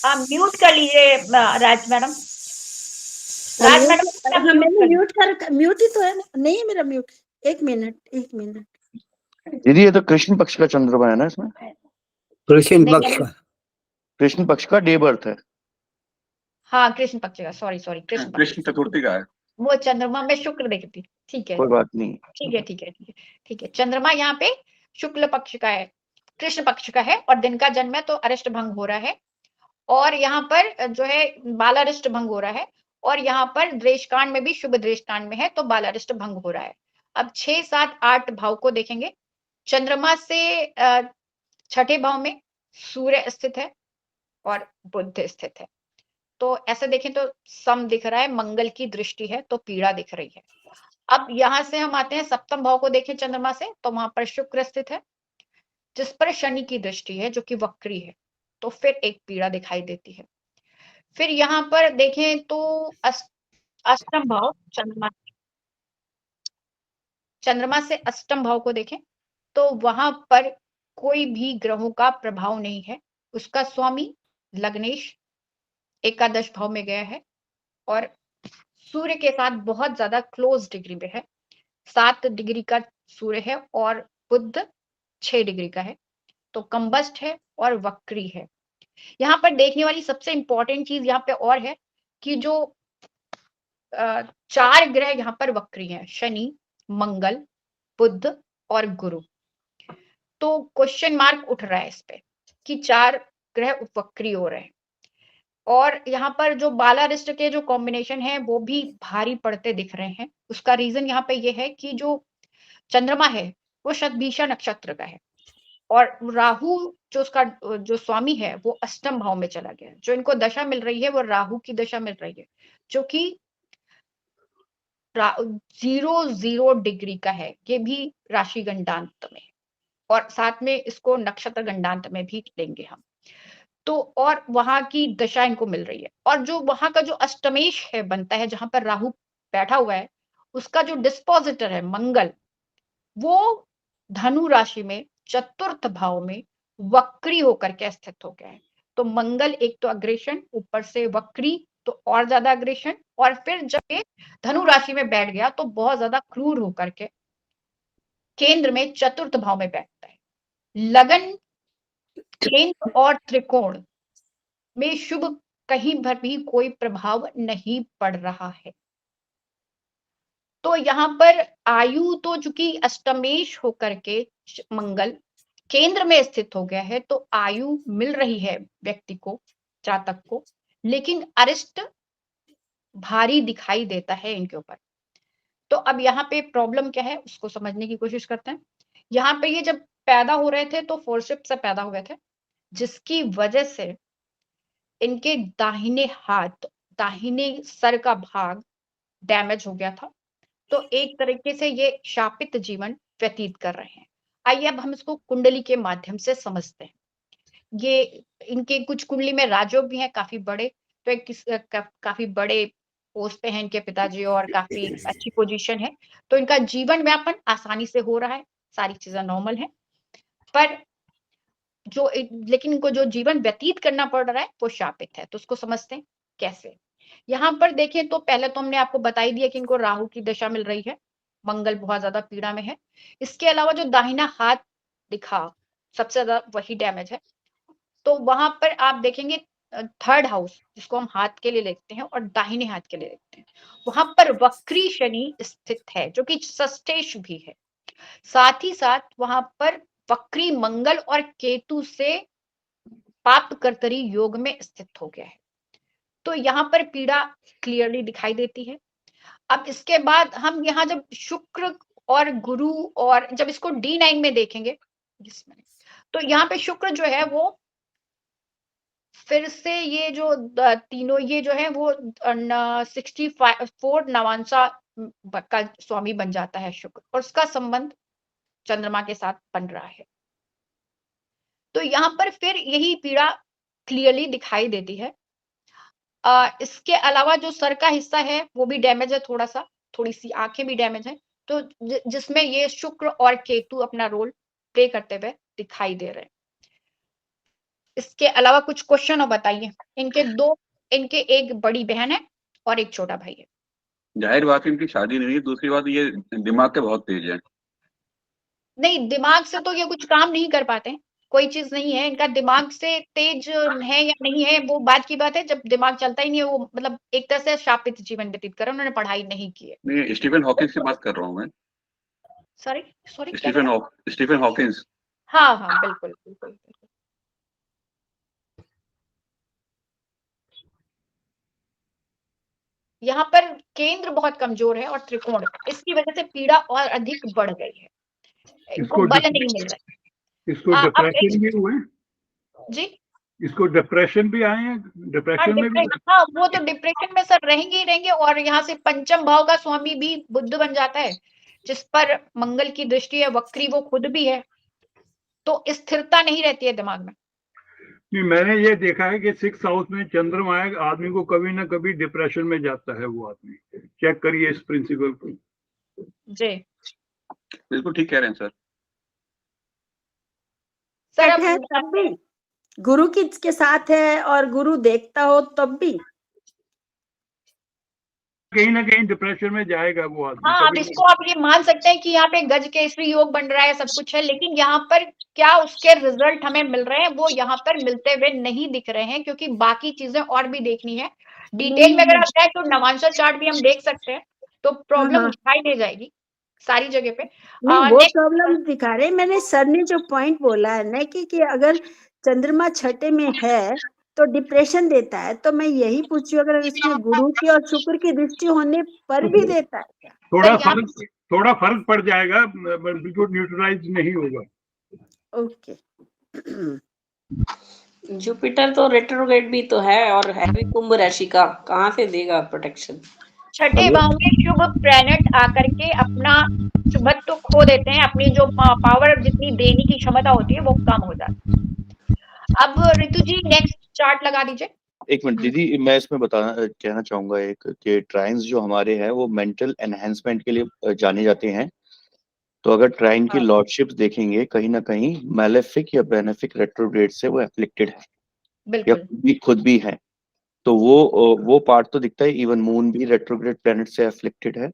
आप म्यूट कर लीजिए राज मैडम। राज मैडम हाँ, मैंने म्यूट ही तो है ना, नहीं है मेरा म्यूट। एक मिनट। दीदी ये तो कृष्ण पक्ष का चंद्रमा है ना इसमें? कृष्ण पक्ष का, कृष्ण पक्ष का डे बर्थ है। हाँ कृष्ण पक्ष का, सॉरी कृष्ण पक्ष कृष्ण चतुर्थी का है। वो चंद्रमा में शुक्र देखती। ठीक है कोई बात नहीं। ठीक है। चंद्रमा यहाँ पे शुक्ल पक्ष का है, कृष्ण पक्ष का है और दिन का जन्म है तो अरिष्ट भंग हो रहा है। और यहाँ पर जो है बालारिष्ट भंग हो रहा है और यहाँ पर द्वेषकांड में भी शुभ द्वेषकांड में है तो बालारिष्ट भंग हो रहा है। अब 6, 7, 8 भाव को देखेंगे। चंद्रमा से छठे भाव में सूर्य स्थित है और बुध स्थित है। तो ऐसे देखें तो सम दिख रहा है, मंगल की दृष्टि है तो पीड़ा दिख रही है। अब यहां से हम आते हैं सप्तम भाव को देखें चंद्रमा से, तो वहां पर शुक्र स्थित है जिस पर शनि की दृष्टि है जो कि वक्री है, तो फिर एक पीड़ा दिखाई देती है। फिर यहाँ पर देखें तो अष्टम भाव चंद्रमा से अष्टम भाव को देखें तो वहां पर कोई भी ग्रहों का प्रभाव नहीं है। उसका स्वामी लग्नेश एकादश भाव में गया है और सूर्य के साथ बहुत ज्यादा क्लोज डिग्री में है। 7 डिग्री का सूर्य है और बुध 6 डिग्री का है, तो कंबस्ट है और वक्री है। यहाँ पर देखने वाली सबसे इंपॉर्टेंट चीज यहाँ पे और है कि जो 4 ग्रह यहाँ पर वक्री हैं, शनि, मंगल, बुध और गुरु। तो क्वेश्चन मार्क उठ रहा है इस पे कि 4 ग्रह वक्री हो रहे हैं। और यहाँ पर जो बालारिष्ट के जो कॉम्बिनेशन है वो भी भारी पड़ते दिख रहे हैं। उसका रीजन यहाँ पे ये है कि जो चंद्रमा है वो शतभिषा नक्षत्र का है और राहु जो उसका जो स्वामी है वो अष्टम भाव में चला गया। जो इनको दशा मिल रही है वो राहु की दशा मिल रही है जो कि 0 डिग्री का है। ये भी राशि गंडांत में और साथ में इसको नक्षत्र गंडांत में भी लेंगे हम। तो और वहां की दशा इनको मिल रही है और जो वहां का जो अष्टमेश है बनता है जहां पर राहु बैठा हुआ है, उसका जो डिस्पोजिटर है मंगल, वो धनु राशि में चतुर्थ भाव में वक्री होकर के स्थित हो गया है। तो मंगल एक तो अग्रेशन, ऊपर से वक्री तो और ज्यादा अग्रेशन, और फिर जब ये धनु राशि में बैठ गया तो बहुत ज्यादा क्रूर होकर के केंद्र में चतुर्थ भाव में बैठता है। लगन, केंद्र और त्रिकोण में शुभ कहीं पर भी कोई प्रभाव नहीं पड़ रहा है। तो यहाँ पर आयु तो चूंकि अष्टमेश होकर के मंगल केंद्र में स्थित हो गया है तो आयु मिल रही है व्यक्ति को, जातक को, लेकिन अरिष्ट भारी दिखाई देता है इनके ऊपर। तो अब यहाँ पे प्रॉब्लम क्या है उसको समझने की कोशिश करते हैं। यहाँ पे ये जब पैदा हो रहे थे तो फोरशिप से पैदा हुए थे, जिसकी वजह से इनके दाहिने हाथ, दाहिने सर का भाग डैमेज हो गया था। तो एक तरीके से ये शापित जीवन व्यतीत कर रहे हैं। आइए अब हम इसको कुंडली के माध्यम से समझते हैं। ये इनके कुछ कुंडली में राजयोग भी हैं काफी बड़े, तो एक काफी बड़े पोस्ट पे हैं इनके पिताजी और काफी अच्छी पोजीशन है, तो इनका जीवन व्यापन आसानी से हो रहा है, सारी चीजें नॉर्मल है। पर जो लेकिन इनको जो जीवन व्यतीत करना पड़ रहा है वो शापित है। तो उसको समझते हैं कैसे। यहाँ पर देखें तो पहले तो हमने आपको बता ही दिया कि इनको राहु की दशा मिल रही है, मंगल बहुत ज्यादा पीड़ा में है। इसके अलावा जो दाहिना हाथ दिखा सबसे ज्यादा वही डैमेज है। तो वहां पर आप देखेंगे थर्ड हाउस जिसको हम हाथ के लिए लिखते हैं और दाहिने हाथ के लिए लिखते हैं, वहां पर वक्री शनि स्थित है जो कि षष्ठेश भी है। साथ ही साथ वहां पर वक्री मंगल और केतु से पाप कर्तरी योग में स्थित हो गया है। तो यहाँ पर पीड़ा क्लियरली दिखाई देती है। अब इसके बाद हम यहाँ जब शुक्र और गुरु और जब इसको D9 में देखेंगे तो यहाँ पे शुक्र जो है वो फिर से ये जो तीनों ये जो है वो 64 नवांशा का स्वामी बन जाता है शुक्र, और उसका संबंध चंद्रमा के साथ बन रहा है। तो यहाँ पर फिर यही पीड़ा क्लियरली दिखाई देती है। इसके अलावा जो सर का हिस्सा है वो भी डैमेज है, थोड़ा सा, थोड़ी सी आंखें भी डैमेज है, तो जिसमें ये शुक्र और केतु अपना रोल प्ले करते हुए दिखाई दे रहे हैं। इसके अलावा कुछ क्वेश्चन और बताइए। इनके एक बड़ी बहन है और एक छोटा भाई है। जाहिर बात है इनकी शादी नहीं है, दूसरी बात ये दिमाग के बहुत तेज है। नहीं, दिमाग से तो ये कुछ काम नहीं कर पाते हैं, कोई चीज नहीं है। इनका दिमाग से तेज है या नहीं है वो बात की बात है, जब दिमाग चलता ही नहीं है वो मतलब एक तरह से शापित जीवन व्यतीत कर रहे हैं, उन्होंने पढ़ाई नहीं की है। मैं स्टीफन हॉकिंस की बात कर रहा हूँ मैं। सॉरी सॉरी क्या कह रहे हैं? Stephen Hawkins. हाँ हाँ बिल्कुल बिल्कुल बिल्कुल। यहाँ पर केंद्र बहुत कमजोर है और त्रिकोण, इसकी वजह से पीड़ा और अधिक बढ़ गई है, इनको इसको बल नहीं मिल रहा है। इसको अब डिप्रेशन भी हुए, जी इसको डिप्रेशन भी आए हैं, हाँ डिप्रेशन में भी। हाँ, वो तो डिप्रेशन में सर रहेंगे ही रहेंगे, और यहाँ से पंचम भाव का स्वामी भी बुध बन जाता है, जिस पर मंगल की दृष्टि है, वक्री वो खुद भी है, तो स्थिरता नहीं रहती है दिमाग में। नहीं, मैंने ये देखा है कि 6th हाउस में चंद्रमा है, आदमी को कभी ना कभी डिप्रेशन में जाता है वो आदमी। चेक करिए इस प्रिंसिपल को। जी बिल्कुल ठीक कह रहे हैं सर। सर सेट है तब भी, गुरु के साथ है और गुरु देखता हो तब भी कहीं ना कहीं डिप्रेशन में जाएगा वो आदमी। हाँ, अब इसको आप ये मान सकते हैं कि यहाँ पे गज केसरी योग बन रहा है, सब कुछ है, लेकिन यहाँ पर क्या उसके रिजल्ट हमें मिल रहे हैं, वो यहाँ पर मिलते हुए नहीं दिख रहे हैं, क्योंकि बाकी चीजें और भी देखनी है। डिटेल में अगर आप जाए तो नवांशा चार्ट भी हम देख सकते हैं, तो प्रॉब्लम हाँ। दिखाई दे जाएगी सारी जगह पे। नहीं, वो next- प्रॉब्लम दिखा रहे। मैंने सर ने जो पॉइंट बोला है ना कि अगर चंद्रमा छठे में है तो डिप्रेशन देता है, तो मैं यही पूछू अगर इसमें गुरु की और शुक्र की दृष्टि होने पर भी देता है क्या? थोड़ा फर्क पड़ जाएगा, बिल्कुल न्यूट्रलाइज नहीं होगा। ओके। जुपिटर तो रेट्रोग्रेड भी तो है और है भी कुंभ राशि का, कहाँ से देगा प्रोटेक्शन? छठे भाव में शुभ प्लैनेट आकर के अपना शुभत्व तो खो देते हैं, अपनी जो पावर जितनी देने की क्षमता होती है वो कम हो जाती है। अब ऋतु जी नेक्स्ट चार्ट लगा दीजिए। एक मिनट दीदी, मैं इसमें कहना चाहूंगा एक कि ट्राइन्स जो हमारे हैं वो मेंटल एनहेंसमेंट के लिए जाने जाते हैं। तो अगर ट्राइन की लॉर्डशिप देखेंगे कहीं ना कहीं मैलेफिक या बेनेफिक रेट्रोग्रेड से वो एफ्लिक्टेड है या खुद भी है, तो वो पार्ट तो दिखता है। इवन मून भी रेट्रोग्रेड प्लैनेट से एफ्लिक्टेड है,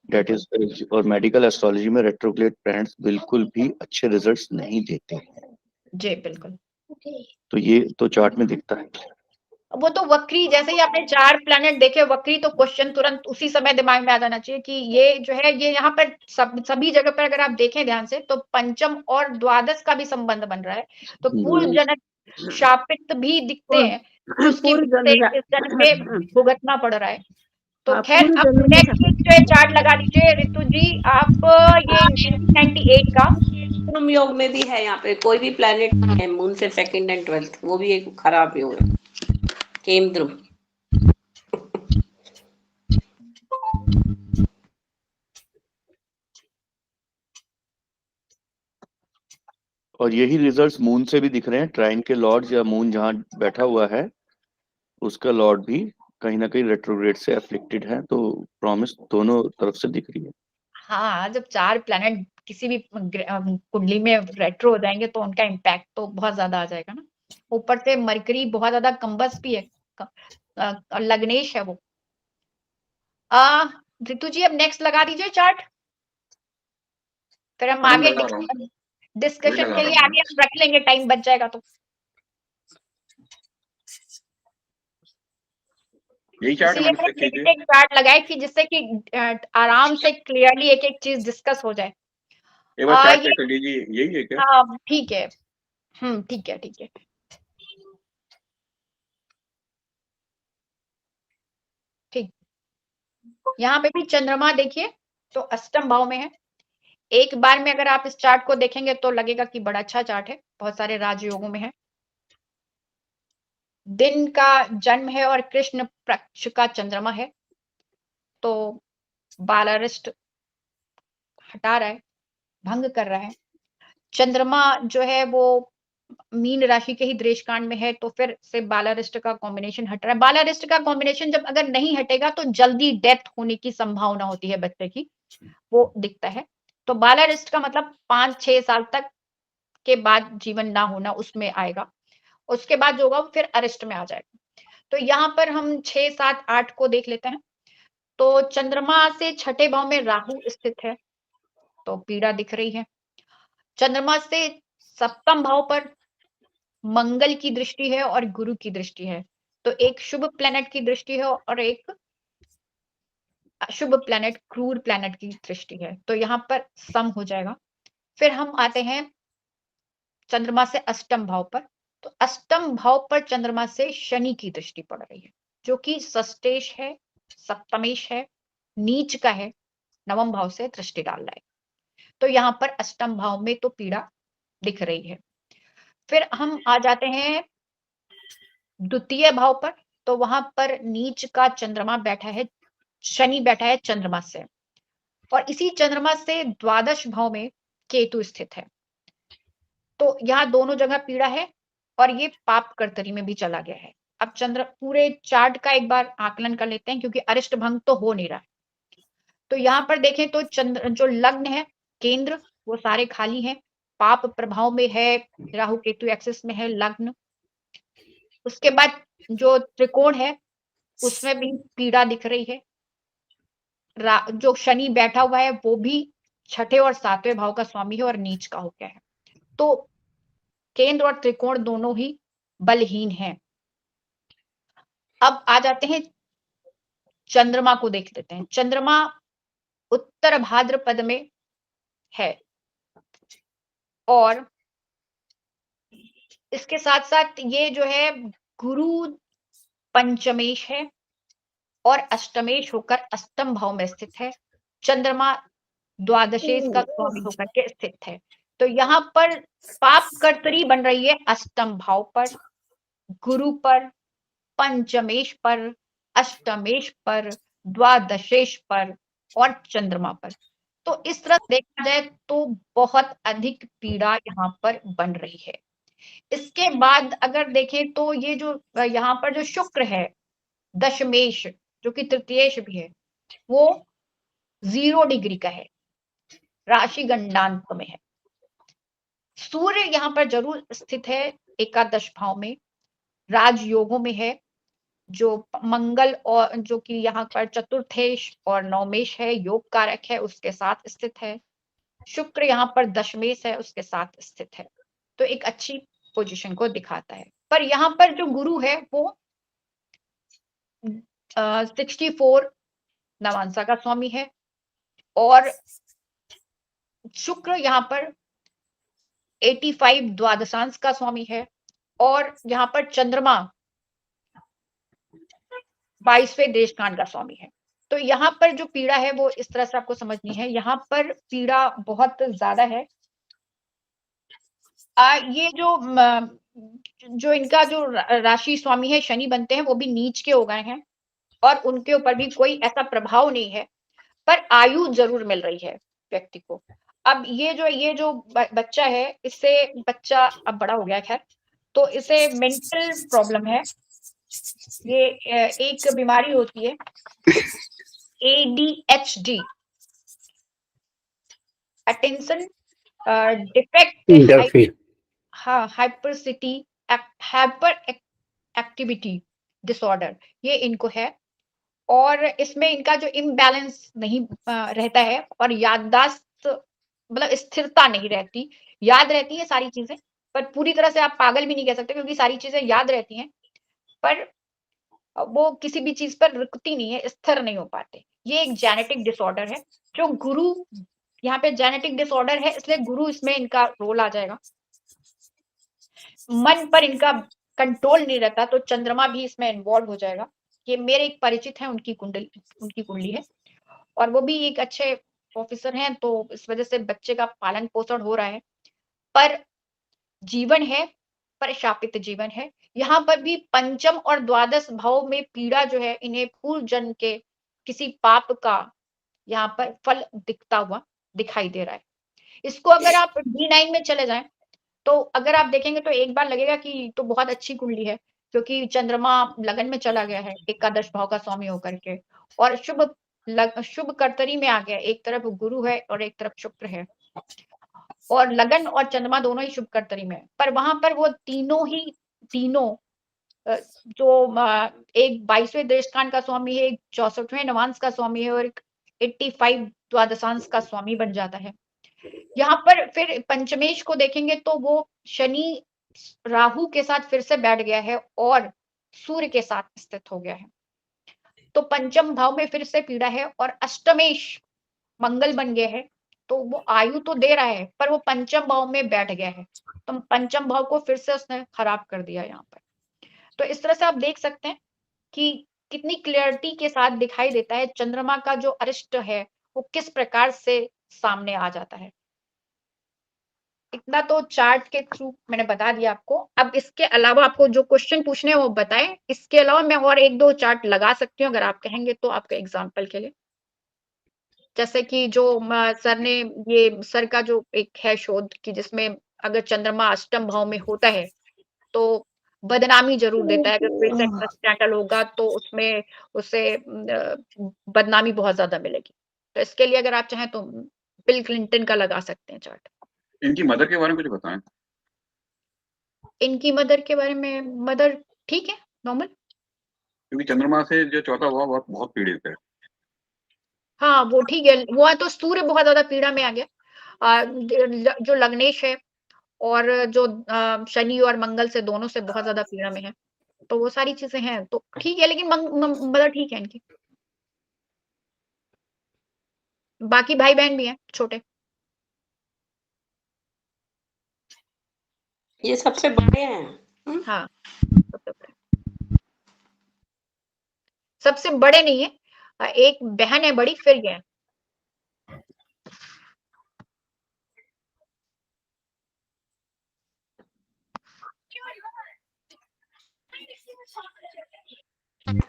दैट इज। और मेडिकल एस्ट्रोलॉजी में रेट्रोग्रेड प्लैनेट्स बिल्कुल भी अच्छे रिजल्ट्स नहीं देते हैं जी बिल्कुल। तो ये तो चार्ट में दिखता है। वो तो वक्री, जैसे ही आपने 4 प्लैनेट देखे वक्री, तो क्वेश्चन तुरंत उसी समय दिमाग में आ जाना चाहिए कि ये जो है ये यहाँ पर सभी जगह पर अगर आप देखें ध्यान से तो पंचम और द्वादश का भी संबंध बन रहा है, तो पूर्व जनक शापित भी दिखते हैं, जिसकी इस जन्म में भुगतना पड़ रहा है। तो खैर अब नेक्स्ट जो चार्ट लगा दीजिए ऋतु जी आप, ये 1998 का पूर्व योग में भी है, यहाँ पे कोई भी प्लैनेट है मून से 2nd एंड 12th, वो भी एक खराब योग है, केंद्र। और यही रिजल्ट्स मून से भी दिख रहे हैं। ट्राइन के लॉर्ड या मून जहाँ बैठा हुआ है उसका लॉर्ड भी कहीं ना कहीं रेट्रोग्रेड से एफ्लिक्टेड है, तो प्रॉमिस दोनों तरफ से दिख रही है। हाँ, जब 4 प्लैनेट किसी भी कुंडली में रेट्रो हो जाएंगे तो उनका इम्पैक्ट तो बहुत ज्यादा आ जाएगा ना। ऊपर से मरकरी बहुत ज्यादा कम्बस भी है, लग्नेश है वो। ऋतु जी अब नेक्स्ट लगा दीजिए चार्ट, फिर हम आगे डिस्कशन के लिए आगे हम रख लेंगे, टाइम बच जाएगा तो। यही चार्ट एक चार्ट लगाए कि जिससे कि आराम से क्लियरली एक एक चीज डिस्कस हो जाए। एक बार चार्ट चेक कर लीजिए, यही है क्या? हाँ ठीक है, ठीक है ठीक है। ठीक, यहाँ पे भी चंद्रमा देखिए तो अष्टम भाव में है। एक बार में अगर आप इस चार्ट को देखेंगे तो लगेगा कि बड़ा अच्छा चार्ट है, बहुत सारे राजयोगों में है। दिन का जन्म है और कृष्ण पक्ष का चंद्रमा है, तो बालारिष्ट हटा रहा है, भंग कर रहा है। चंद्रमा जो है वो मीन राशि के ही दृश्यकांड में है, तो फिर से बालारिष्ट का कॉम्बिनेशन हट रहा है। बालारिष्ट का कॉम्बिनेशन जब अगर नहीं हटेगा तो जल्दी डेथ होने की संभावना होती है बच्चे की, वो दिखता है। तो बालारिष्ट का मतलब 5-6 साल तक के बाद जीवन ना होना उसमें आएगा। उसके बाद जो होगा वो फिर अरिष्ट में आ जाएगा। तो यहाँ पर हम 6, 7, 8 को देख लेते हैं। तो चंद्रमा से छठे भाव में राहु स्थित है, तो पीड़ा दिख रही है। चंद्रमा से सप्तम भाव पर मंगल की दृष्टि है और गुरु की दृष्टि है, तो एक शुभ प्लैनेट की दृष्टि है और एक अशुभ प्लैनेट, क्रूर प्लैनेट की दृष्टि है, तो यहाँ पर सम हो जाएगा। फिर हम आते हैं चंद्रमा से अष्टम भाव पर, तो अष्टम भाव पर चंद्रमा से शनि की दृष्टि पड़ रही है, जो कि षष्ठेश है, सप्तमेश है, नीच का है, नवम भाव से दृष्टि डाल रहा है, तो यहाँ पर अष्टम भाव में तो पीड़ा दिख रही है। फिर हम आ जाते हैं द्वितीय भाव पर, तो वहां पर नीच का चंद्रमा बैठा है, शनि बैठा है चंद्रमा से, और इसी चंद्रमा से द्वादश भाव में केतु स्थित है, तो यहाँ दोनों जगह पीड़ा है और ये पाप कर्तरी में भी चला गया है। अब चंद्र पूरे चार्ट का एक बार आकलन कर लेते हैं, क्योंकि अरिष्ट भंग तो हो नहीं रहा है। तो यहाँ पर देखें तो चंद्र जो लग्न है, केंद्र, वो सारे खाली हैं, पाप प्रभाव में है, राहु केतु एक्सिस में है लग्न। उसके बाद जो त्रिकोण है उसमें भी पीड़ा दिख रही है। जो शनि बैठा हुआ है वो भी छठे और सातवें भाव का स्वामी है और नीच का हो गया है, तो केंद्र और त्रिकोण दोनों ही बलहीन हैं। अब आ जाते हैं चंद्रमा को देख लेते हैं। चंद्रमा उत्तर भाद्रपद में है और इसके साथ साथ ये जो है गुरु पंचमेश है और अष्टमेश होकर अष्टम भाव में स्थित है। चंद्रमा द्वादशेश का स्वामी होकर के स्थित है, तो यहाँ पर पाप कर्तरी बन रही है अष्टम भाव पर, गुरु पर, पंचमेश पर, अष्टमेश पर, द्वादशेश पर और चंद्रमा पर। तो इस तरह देखा जाए तो बहुत अधिक पीड़ा यहाँ पर बन रही है। इसके बाद अगर देखें तो ये जो यहाँ पर जो शुक्र है दशमेश, जो कि तृतीयेश भी है, वो 0 डिग्री का है, राशि गंडांत में है। सूर्य यहाँ पर जरूर स्थित है एकादश भाव में, राजयोगों में है, जो मंगल और जो कि यहाँ पर चतुर्थेश और नवमेश है, योग कारक है, उसके साथ स्थित है। शुक्र यहाँ पर दशमेश है, उसके साथ स्थित है, तो एक अच्छी पोजीशन को दिखाता है। पर यहाँ पर जो गुरु है वो 64 नवांशा का स्वामी है और शुक्र यहाँ पर 85 द्वादशांश का स्वामी है और यहाँ पर चंद्रमा 22वें देशकांड का स्वामी है। तो यहाँ पर जो पीड़ा है वो इस तरह से आपको समझनी है, यहाँ पर पीड़ा बहुत ज्यादा है। ये जो इनका जो राशि स्वामी है शनि बनते हैं वो भी नीच के हो गए हैं और उनके ऊपर भी कोई ऐसा प्रभाव नहीं है, पर आयु जरूर मिल रही है व्यक्ति को। अब ये जो बच्चा है, इससे बच्चा अब बड़ा हो गया खैर, तो इसे मेंटल प्रॉब्लम है, ये एक बीमारी होती है ADHD, अटेंशन डिफेक्ट, हाँ, हाइपर एक्टिविटी डिसऑर्डर, ये इनको है और इसमें इनका जो इम्बैलेंस नहीं रहता है और याददाश्त मतलब स्थिरता नहीं रहती, याद रहती है सारी चीजें पर पूरी तरह से आप पागल भी नहीं कह सकते क्योंकि सारी चीजें याद रहती हैं पर वो किसी भी चीज पर रुकती नहीं है, स्थिर नहीं हो पाते। ये एक जेनेटिक डिसऑर्डर है, जो गुरु यहाँ पे जेनेटिक डिसऑर्डर है इसलिए गुरु इसमें इनका रोल आ जाएगा। मन पर इनका कंट्रोल नहीं रहता तो चंद्रमा भी इसमें इन्वॉल्व हो जाएगा। ये मेरे एक परिचित है, उनकी कुंडली है और वो भी एक अच्छे ऑफिसर हैं, तो इस वजह से बच्चे का पालन पोषण हो रहा है, पर जीवन है, पर शापित जीवन है। यहाँ पर भी पंचम और द्वादश भाव में पीड़ा जो है इन्हें पूर्व जन्म के किसी पाप का यहाँ पर फल दिखता हुआ दिखाई दे रहा है। इसको अगर आप D9 में चले जाएं तो अगर आप देखेंगे तो एक बार लगेगा कि तो बहुत अच्छी कुंडली है, क्योंकि चंद्रमा लगन में चला गया है एकादश भाव का स्वामी होकर के और शुभ कर्तरी में आ गया, एक तरफ गुरु है और एक तरफ शुक्र है और लगन और चंद्रमा दोनों ही शुभ कर्तरी में है, पर वहां पर वो तीनों ही तीनों जो एक 22वें देशकांड का स्वामी है, एक 64वें नवांश का स्वामी है और एक 85 द्वादशांश का स्वामी बन जाता है। यहाँ पर फिर पंचमेश को देखेंगे तो वो शनि राहु के साथ फिर से बैठ गया है और सूर्य के साथ स्थित हो गया है। तो पंचम भाव में फिर से पीड़ा है और अष्टमेश मंगल बन गया है, तो वो आयु तो दे रहा है पर वो पंचम भाव में बैठ गया है, तो पंचम भाव को फिर से उसने खराब कर दिया यहाँ पर। तो इस तरह से आप देख सकते हैं कि कितनी क्लियरिटी के साथ दिखाई देता है चंद्रमा का जो अरिष्ट है वो किस प्रकार से सामने आ जाता है। इतना तो चार्ट के थ्रू मैंने बता दिया आपको। अब इसके अलावा आपको जो क्वेश्चन पूछने हैं वो बताएं। इसके अलावा मैं और एक दो चार्ट लगा सकती हूँ अगर आप कहेंगे तो, आपके एग्जाम्पल के लिए। जैसे कि जो सर ने ये सर का जो एक है शोध कि जिसमें अगर चंद्रमा अष्टम भाव में होता है तो बदनामी जरूर देता है। अगर कोई सक्सेस स्कैंडल होगा तो उसमें उसे बदनामी बहुत ज्यादा मिलेगी। तो इसके लिए अगर आप चाहें तो बिल क्लिंटन का लगा सकते हैं चार्ट। इनकी मदर के बारे में कुछ बताएं। इनकी मदर के बारे में, मदर ठीक है, नॉर्मल, क्योंकि चंद्रमा से जो चौथा भाव बहुत पीड़ित है। हाँ वो ठीक है। वो तो सूर्य बहुत ज्यादा पीड़ा में आ गया। जो लग्नेश है और जो शनि और मंगल से दोनों से बहुत ज्यादा पीड़ा में है, तो वो सारी चीजें हैं तो ठीक है। लेकिन मदर ठीक है इनकी। बाकी भाई बहन भी हैं छोटे। ये सबसे बड़े हैं। हाँ सबसे बड़े नहीं है, एक बहन है बड़ी, फिर ये है।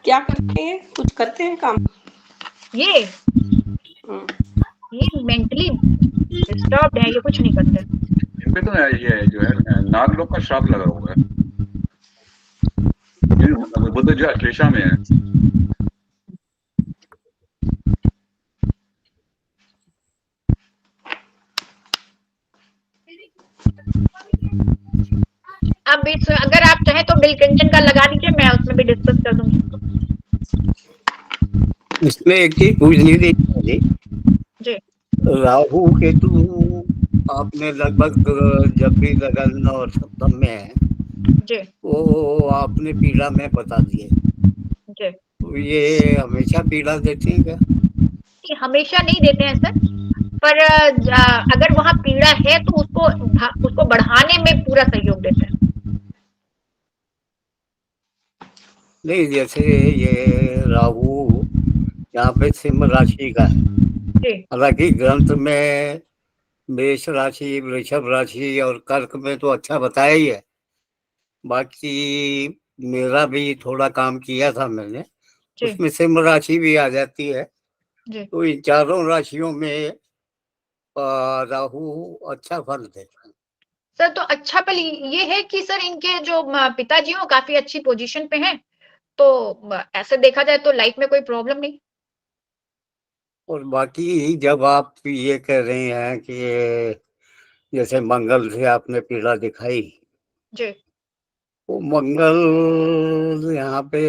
क्या करते हैं, कुछ करते हैं काम? ये मेंटली डिस्टर्ब्ड है, ये कुछ नहीं करते। इन पे तो ये जो है नागलोक का श्राप लगा हुआ है। बुध जो अश्लेषा में है। अब अगर आप चाहें तो बिल क्लिंटन का लगा दीजिए, मैं उसमें भी डिस्कस कर दूंगी। इसमें एक चीज पूछनी थी जी। राहु केतु आपने लगभग जब भी लगन और सप्तम में है जी वो आपने पीड़ा में बता दिए। जी तो ये हमेशा पीड़ा देते हैं क्या? हमेशा नहीं देते हैं सर, पर अगर वहां पीड़ा है तो उसको बढ़ाने में पूरा सहयोग देते हैं। नहीं, जैसे ये राहु यहाँ पे सिंह राशि का है, हालांकि ग्रंथ में मेष राशि, वृषभ राशि और कर्क में तो अच्छा बताया ही है। बाकी मेरा भी थोड़ा काम किया था मैंने, उसमें सिंह राशि भी आ जाती है। तो इन चारों राशियों में राहु अच्छा फल देता है। सर तो अच्छा फल ये है कि सर इनके जो पिताजी हो काफी अच्छी पोजीशन पे हैं, तो ऐसे देखा जाए तो लाइफ में कोई प्रॉब्लम नहीं। और बाकी जब आप ये कह रहे हैं कि जैसे मंगल से आपने पीड़ा दिखाई, जी वो मंगल यहाँ पे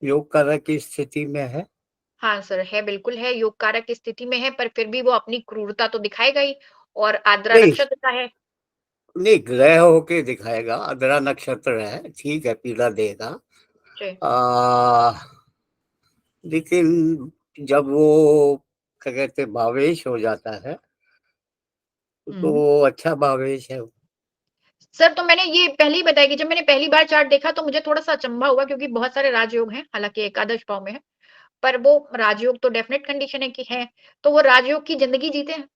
योग कारक की स्थिति में है। हाँ सर है, बिल्कुल है, योग कारक की स्थिति में है, पर फिर भी वो अपनी क्रूरता तो दिखाएगा ही। और आद्रा नक्षत्र का है। नहीं, ग्रह होके दिखाएगा, आद्रा नक्षत्र है, ठीक है, पीड़ा देगा। लेकिन जब वो क्या कहते भावेश हो जाता है तो अच्छा भावेश है। सर तो मैंने ये पहले ही बताया कि जब मैंने पहली बार चार्ट देखा तो मुझे थोड़ा सा अचंभा हुआ, क्योंकि बहुत सारे राजयोग हैं, हालांकि एकादश भाव में है, पर वो राजयोग तो डेफिनेट कंडीशन है कि है, तो वो राजयोग की जिंदगी जीते हैं।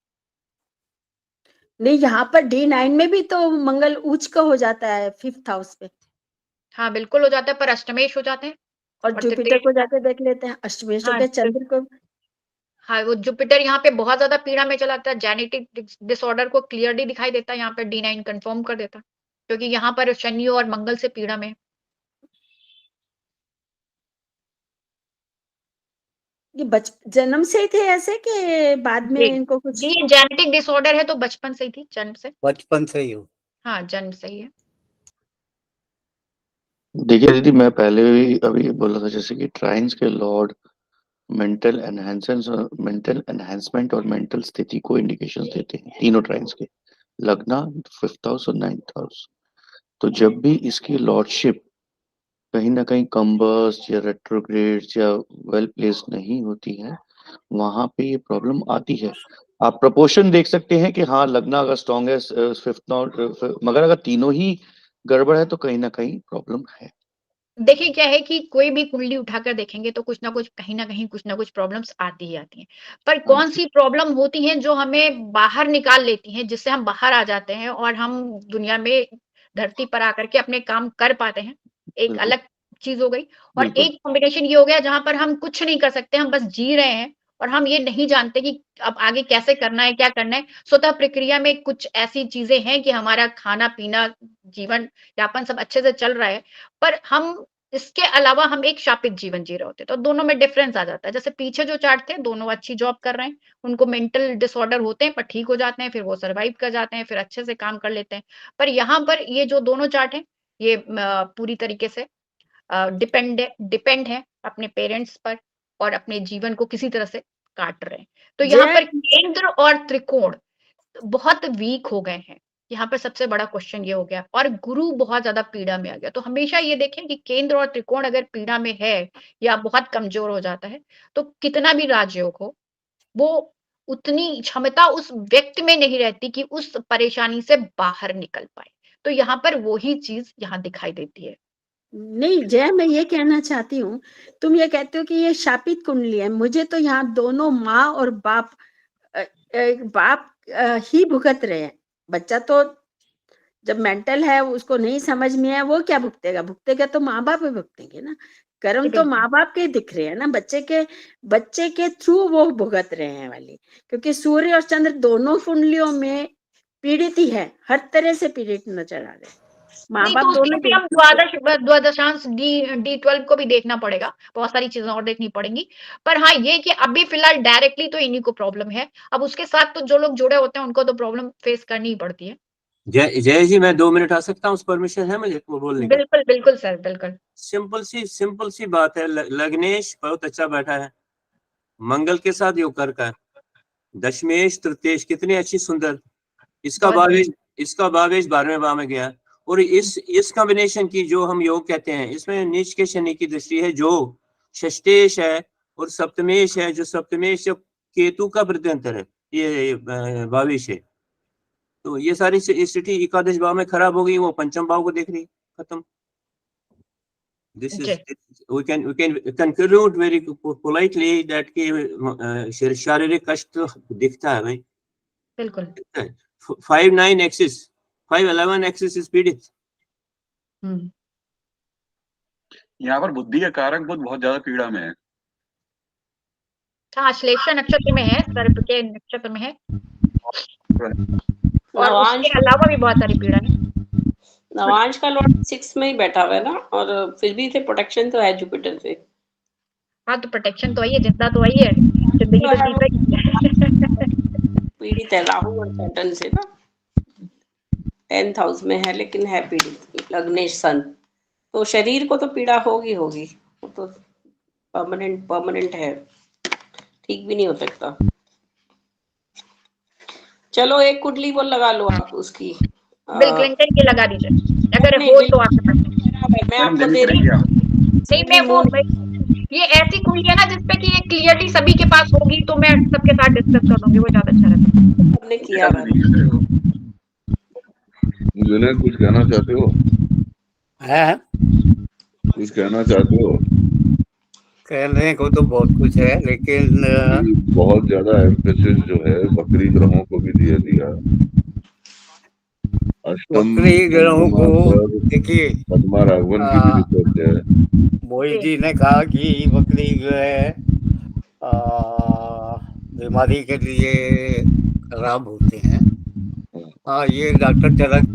नहीं, यहाँ पर D9 में भी तो मंगल उच्च का हो जाता है 5th हाउस पे। हाँ बिल्कुल हो जाता है, पर अष्टमेश हो जाते हैं। और जुपिटर को जाके देख लेते हैं, अष्टमेश हो गया चंद्र को। हाँ वो जुपिटर यहाँ पे बहुत ज्यादा पीड़ा में चला जाता है, जेनेटिक डिसऑर्डर को क्लियरली दिखाई देता है, यहाँ पे D9 कंफर्म कर देता है, क्योंकि यहाँ पर शनि और मंगल से पीड़ा में। ये जन्म से ही थे ऐसे कि बाद में इनको कुछ? ये जेनेटिक डिसऑर्डर है तो बचपन से ही थी, जन्म से। बचपन से ही हो? हाँ जन्म से ही है। देखिए दीदी, मैं पहले भी अभी बोला था जैसे कि ट्राइन्स के लॉर्ड मेंटल एनहांसमेंट और मेंटल स्थिति को इंडिकेशंस देते हैं, तीनों ट्राइन्स के, लग्ना, 5th हाउस और 9th हाउस। तो जब भी इसकी लॉर्डशिप कहीं ना कहीं कम्बर्स या रेट्रोग्रेड्स या वेल प्लेस्ड नहीं होती है, वहां पे ये प्रॉब्लम आती है। आप प्रपोर्शन देख सकते हैं कि हाँ, लग्ना अगर स्ट्रॉन्ग है 5th, मगर अगर तीनों ही गड़बड़ है तो कहीं ना कहीं प्रॉब्लम है। देखिए क्या है कि कोई भी कुंडली उठाकर देखेंगे तो कुछ ना कुछ कहीं न कहीं कुछ ना कुछ प्रॉब्लम्स आती ही आती हैं। पर कौन-सी प्रॉब्लम होती हैं जो हमें बाहर निकाल लेती हैं, जिससे हम बाहर आ जाते हैं और हम दुनिया में धरती पर आकर के अपने काम कर पाते हैं, एक बिल्कुल अलग चीज़ हो गई। और बिल्कुल एक कॉम्बिनेशन ये हो गया जहाँ पर हम कुछ नहीं कर सकते, हम बस जी रहे हैं और हम ये नहीं जानते कि अब आगे कैसे करना है, क्या करना है। स्वतः प्रक्रिया में कुछ ऐसी चीज़ें हैं कि हमारा खाना-पीना, जीवन-यापन सब अच्छे से चल रहा है, पर हम इसके अलावा हम एक शापित जीवन जी रहे होते हैं, तो दोनों में डिफरेंस आ जाता है। जैसे पीछे जो चार्ट थे, दोनों अच्छी जॉब कर रहे हैं, उनको मेंटल डिसऑर्डर होते हैं, पर ठीक हो जाते हैं, फिर वो सर्वाइव कर जाते हैं, फिर अच्छे से काम कर लेते हैं। पर यहाँ पर ये जो दोनों चार्ट हैं, ये पूरी तरीके से डिपेंड है अपने पेरेंट्स पर और अपने जीवन को किसी तरह से काट रहे हैं। तो यहाँ जय पर केंद्र और त्रिकोण बहुत वीक हो गए हैं। यहाँ पे सबसे बड़ा क्वेश्चन ये हो गया और गुरु बहुत ज़्यादा पीड़ा में आ गया। तो हमेशा ये देखें कि केंद्र और त्रिकोण अगर पीड़ा में है या बहुत कमज़ोर हो जाता है, तो कितना भी राजयोग हो, वो उतनी क्षमता उस व्यक्ति में नहीं रहती कि उस परेशानी से बाहर निकल पाए। तो यहाँ पर वो ही चीज़ यहाँ दिखाई देती है। नहीं जय, मैं ये कहना चाहती हूँ, तुम ये कहते हो कि ये शापित कुंडली है, मुझे तो यहाँ दोनों माँ और बाप बाप ही भुगत रहे हैं। बच्चा तो जब मेंटल है उसको नहीं समझ में है, वो क्या भुगतेगा तो माँ बाप ही भुगतेंगे ना। कर्म जी, तो बिल्कुल। माँ बाप के ही दिख रहे हैं ना, बच्चे के थ्रू वो भुगत रहे हैं वाली, क्योंकि सूर्य और चंद्र दोनों कुंडलियों में पीड़ित ही है, हर तरह से पीड़ित नजर आ रहे हैं। माँ नहीं, बाप तो उसके दोनों लिए हम द्वादशांश D12 को भी देखना पड़ेगा। बहुत सारी चीज़ें और देखनी पड़ेंगी। पर हाँ, ये कि अभी फ़िलहाल डायरेक्टली तो इन्हीं को प्रॉब्लम है। अब उसके साथ तो जो लोग जुड़े होते हैं, उनको तो प्रॉब्लम फेस करनी ही पड़ती है। जय जी, मैं 2 मिनट आ सकता हूँ? उस परमिशन है मुझे वो बोलने का? बिल्कुल, बिल्कुल सर, बिल्कुल। सिंपल सी बात है। लग्नेश बहुत अच्छा बैठा है, मंगल के साथ योग कर का, दशमेश तृतीयेश कितनी अच्छी सुंदर, इसका बहुत बढ़िया। भावेश 12वें भाव में गया। और इस कॉम्बिनेशन की जो हम योग कहते हैं, इसमें नीच के शनि की दृष्टि है, जो षष्टेश है और सप्तमेश है, जो सप्तमेश जो केतु का प्रत्यंतर है, ये भावेश है। तो ये सारी स्थिति एकादश भाव में खराब हो गई, वो पंचम भाव को देख रही, खत्म। This is we can conclude very politely that कि शारीरिक कष्ट तो दिखता है भाई, बिल्कुल। 5-9 एक्सिस, 5-11 एक्सिस इज पीड़ित। यहाँ पर बुद्धि का कारक बुध बहुत ज्यादा पीड़ा में है। हाँ, श्लेषा नक्षत्र में है, सर्प के नक्षत्र में है। और नवांश उसके अलावा भी बहुत सारी पीड़ा है। नवांश का लॉर्ड 6 में ही बैठा हुआ है ना, और फिर भी इसे प्रोटेक्शन तो है जुपिटर से। हाँ, तो प्रोटेक्शन तो आई है, जिंदा तो आई है, जिंदगी तो जी रही है। पीड़ित है राहु और सैटर्न से ना, 10th हाउस में है, लेकिन है पीड़ित लग्नेश सन। तो शरीर को तो पीड़ा होगी, वो तो परमानेंट है, ठीक भी नहीं हो सकता। चलो एक कुंडली वो लगा लो आप उसकी, बिल क्लिंटन की लगा दीजिए, अगर हो तो आपके पास। मैं आपको दे रही हूँ। नहीं, मैं वो ये ऐसी कुंडली है ना जिसपे कि ये क्लियरली सभी के पास होगी, तो मैं सबके साथ डिस्कस कर दूंगी, वो ज्यादा अच्छा रहता है। हमने किया विनय, कुछ कहना चाहते हो? है कुछ कहना चाहते हो? कहने को तो बहुत कुछ है, लेकिन बहुत ज्यादा एम्फेसिस जो है वक्री ग्रहों को भी दिया। अष्टम वक्री ग्रहों को देखिए, पद्मा राघवन की भी रिपोर्ट है। मोहित जी ने कहा कि वक्री ग्रह बीमारी के लिए खराब होते हैं। हाँ, ये डॉक्टर चरक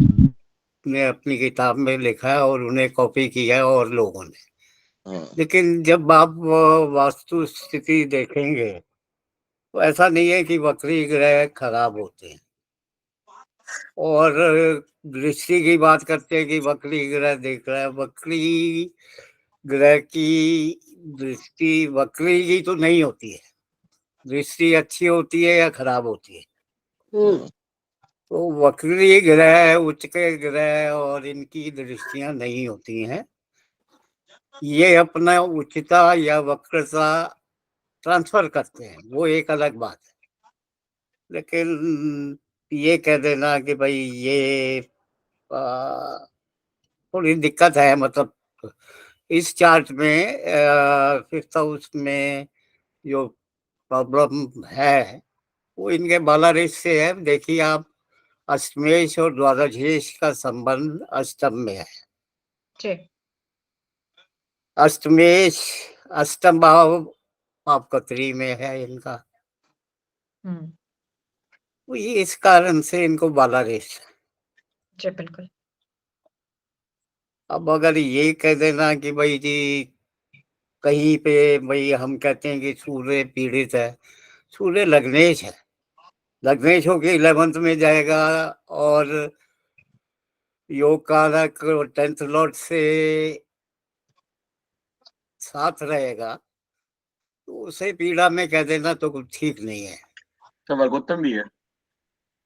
ने अपनी किताब में लिखा है और उन्हें कॉपी किया है और लोगों ने। लेकिन जब आप वास्तु स्थिति देखेंगे तो ऐसा नहीं है कि वक्री ग्रह खराब होते हैं। और दृष्टि की बात करते हैं कि वक्री ग्रह देख रहा है, वक्री ग्रह की दृष्टि वक्री की तो नहीं होती है, दृष्टि अच्छी होती है या खराब होती है। तो वक्री ग्रह, उच्च के ग्रह और इनकी दृष्टियां नहीं होती हैं, ये अपना उच्चता या वक्रता ट्रांसफर करते हैं, वो एक अलग बात है। लेकिन ये कह देना कि भाई ये थोड़ी दिक्कत है, मतलब इस चार्ट में 5th हाउस में जो प्रॉब्लम है वो इनके बालारिश से है। देखिए आप, अष्टमेश और द्वादशेश का संबंध अष्टम में है। जी। अष्टमेश अष्टम भाव आपका 3 में है इनका, तो ये इस कारण से इनको बालारिश है। जी बिल्कुल। अब अगर ये कह देना कि भाई जी कहीं पे भाई हम कहते हैं कि सूर्य पीड़ित है, सूर्य लग्नेश है, लग्नेश होके 11th में जाएगा और योग कारक 10th लॉर्ड से साथ रहेगा, तो उसे पीड़ा में कह देना तो कुछ ठीक नहीं है। तो वर्गोत्तम भी है।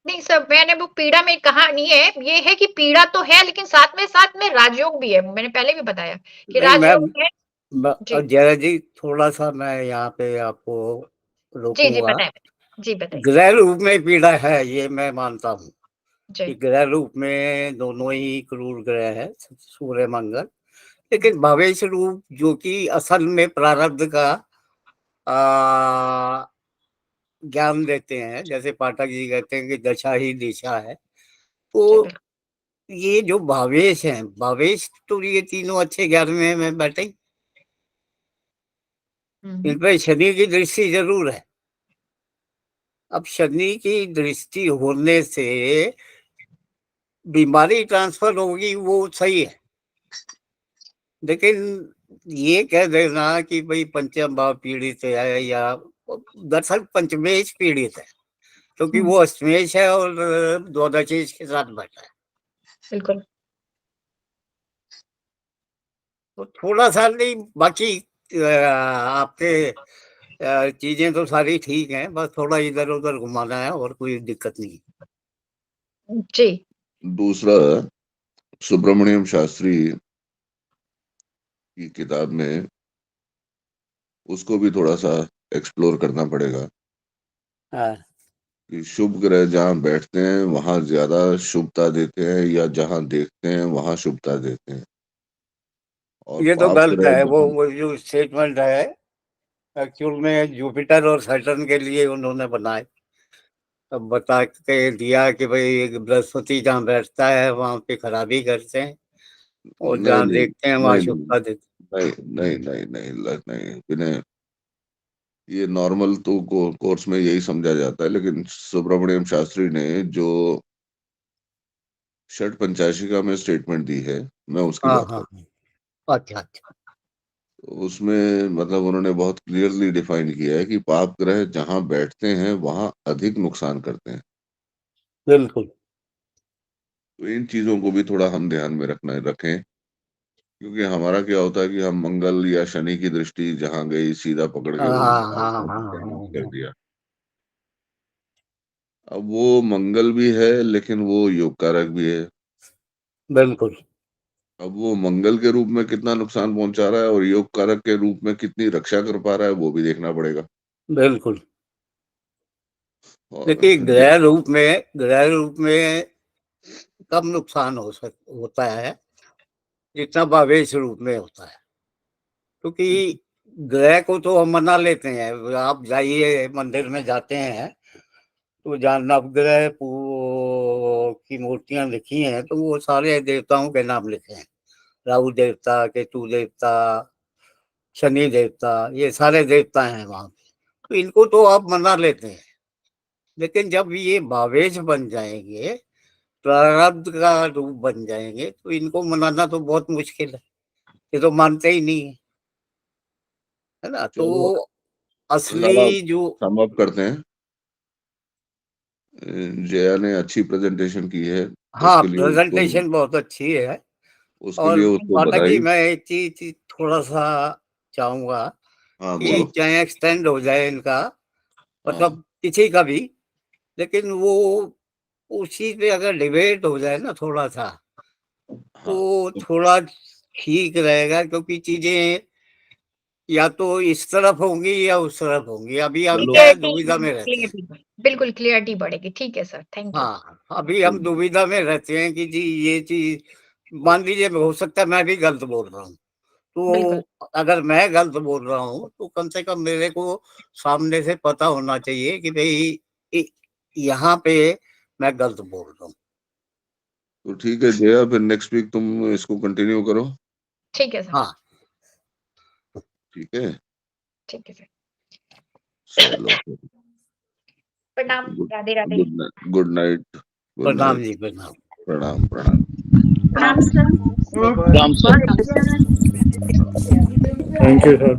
नहीं सर, मैंने वो पीड़ा में कहा नहीं है, ये है कि पीड़ा तो है लेकिन साथ में राजयोग भी है, मैंने पहले भी बताया कि नहीं राजयोग है। जी जया जी, थोड़ा सा मैं यहाँ पे आपको जी रोकूंगा। बताएं, जी बताइए। ग्रह रूप में पीड़ा है, ये मैं मानता हूँ कि जी ग्रह रूप में दोनों ही क्रूर ग्रह है, सूर्य मंगल। लेकिन भवेश रूप जो कि असल में प्रारब्ध का ज्ञान देते हैं, जैसे पाठक जी कहते हैं कि दशा ही दिशा है, तो ये जो भावेश हैं, भावेश तो ये तीनों अच्छे 11वें में बैठे, इन पर शनि की दृष्टि जरूर है। अब शनि की दृष्टि होने से बीमारी ट्रांसफर होगी, वो सही है, लेकिन ये कह देना कि भाई पंचम भाव पीड़ित है, या दरअसल पंचमेश पीड़ित है, क्योंकि वो अष्टमेश है और द्वादशेश के साथ बैठा है। बिल्कुल। तो थोड़ा सा नहीं, बाकी आपके चीजें तो सारी ठीक हैं, बस थोड़ा इधर उधर घुमाना है और कोई दिक्कत नहीं। जी। दूसरा, सुब्रमण्यम शास्त्री की किताब में उसको भी थोड़ा सा एक्सप्लोर करना पड़ेगा कि शुभ ग्रह जहाँ बैठते हैं वहां ज्यादा शुभता देते हैं, या जहाँ देखते हैं वहां शुभता देते हैं। और ये तो पाप गलत ग्रह है, जहाँ वो जो स्टेटमेंट है एक्चुअल में जुपिटर और सैटर्न के लिए उन्होंने बनाए, तब बता के दिया कि भाई बृहस्पति जहाँ बैठता है वहां पे खराबी करते हैं और नहीं जहाँ नहीं देखते हैं वहां नहीं शुभता देते नहीं नहीं नहीं नहीं नहीं नहीं, ये नॉर्मल तो कोर्स में यही समझा जाता है, लेकिन सुब्रमण्यम शास्त्री ने जो षट पंचाशिका में स्टेटमेंट दी है, मैं उसकी हाँ बात हाँ, करूँ। अच्छा अच्छा, उसमें मतलब उन्होंने बहुत क्लियरली डिफाइन किया है कि पाप ग्रह जहां बैठते हैं वहां अधिक नुकसान करते हैं। बिल्कुल। तो इन चीजों को भी थोड़ा हम ध्यान में रखें, क्योंकि हमारा क्या होता है कि हम मंगल या शनि की दृष्टि जहां गई सीधा पकड़ के हाँ वो हाँ हाँ नकारात्मक हाँ प्रणाम कर हाँ, दिया। अब वो मंगल भी है लेकिन वो योग कारक भी है। बिल्कुल अब वो मंगल के रूप में कितना नुकसान पहुंचा रहा है और योग कारक के रूप में कितनी रक्षा कर पा रहा है, वो भी देखना पड़ेगा। बिल्कुल। और देखिए ग्रह रूप में कम नुकसान होता है जितना भावेश रूप में होता है, क्योंकि ग्रह को तो हम मना लेते हैं। आप जाइए मंदिर में जाते हैं तो जहाँ नवग्रह की मूर्तियां लिखी हैं तो वो सारे देवताओं के नाम लिखे हैं, राहु देवता, केतु देवता, शनि देवता, ये सारे देवता हैं वहां पे, तो इनको तो आप मना लेते हैं। लेकिन जब ये भावेश बन जाएंगे, प्रारब्ध का रूप बन जाएंगे, तो इनको मनाना तो बहुत मुश्किल है, ये तो मानते ही नहीं है ना। तो चलो, असली जो सम अप करते हैं। जया ने अच्छी प्रेजेंटेशन की है। हाँ, उसके लिए उसको प्रेजेंटेशन बहुत अच्छी है। उसके और लिए उसको माता जी बधाई। मैं एक चीज थोड़ा सा चाहूंगा हाँ कि बोलो। चाहे एक्सटेंड हो जाए इनका, हाँ मतलब किसी का भी, लेकिन वो उस चीज पे अगर डिबेट हो जाए ना थोड़ा सा, हाँ तो थोड़ा ठीक रहेगा, क्योंकि चीजें या तो इस तरफ होंगी या उस तरफ होंगी। अभी हम चलो क्या है, दुविधा में रहते हैं। बिल्कुल क्लियरिटी बढ़ेगी। ठीक है सर, थैंक यू। हाँ, अभी हम दुविधा में रहते हैं कि जी ये चीज, मान लीजिए हो सकता है मैं भी गलत बोल रहा हूँ, बिल्कुल। तो अगर मैं गलत बोल रहा हूँ तो कम से कम मेरे को सामने से पता होना चाहिए कि भाई यहाँ पे मैं गलत बोल रहा हूँ। तो ठीक है जया, फिर नेक्स्ट वीक तुम इसको कंटिन्यू करो। ठीक है सर। हाँ ठीक है, ठीक है सर। चलो प्रणाम, राधे राधे। Good night. प्रणाम जी, प्रणाम। प्रणाम प्रणाम। प्रणाम सर। राम सर। बहुत अच्छा। Thank you sir.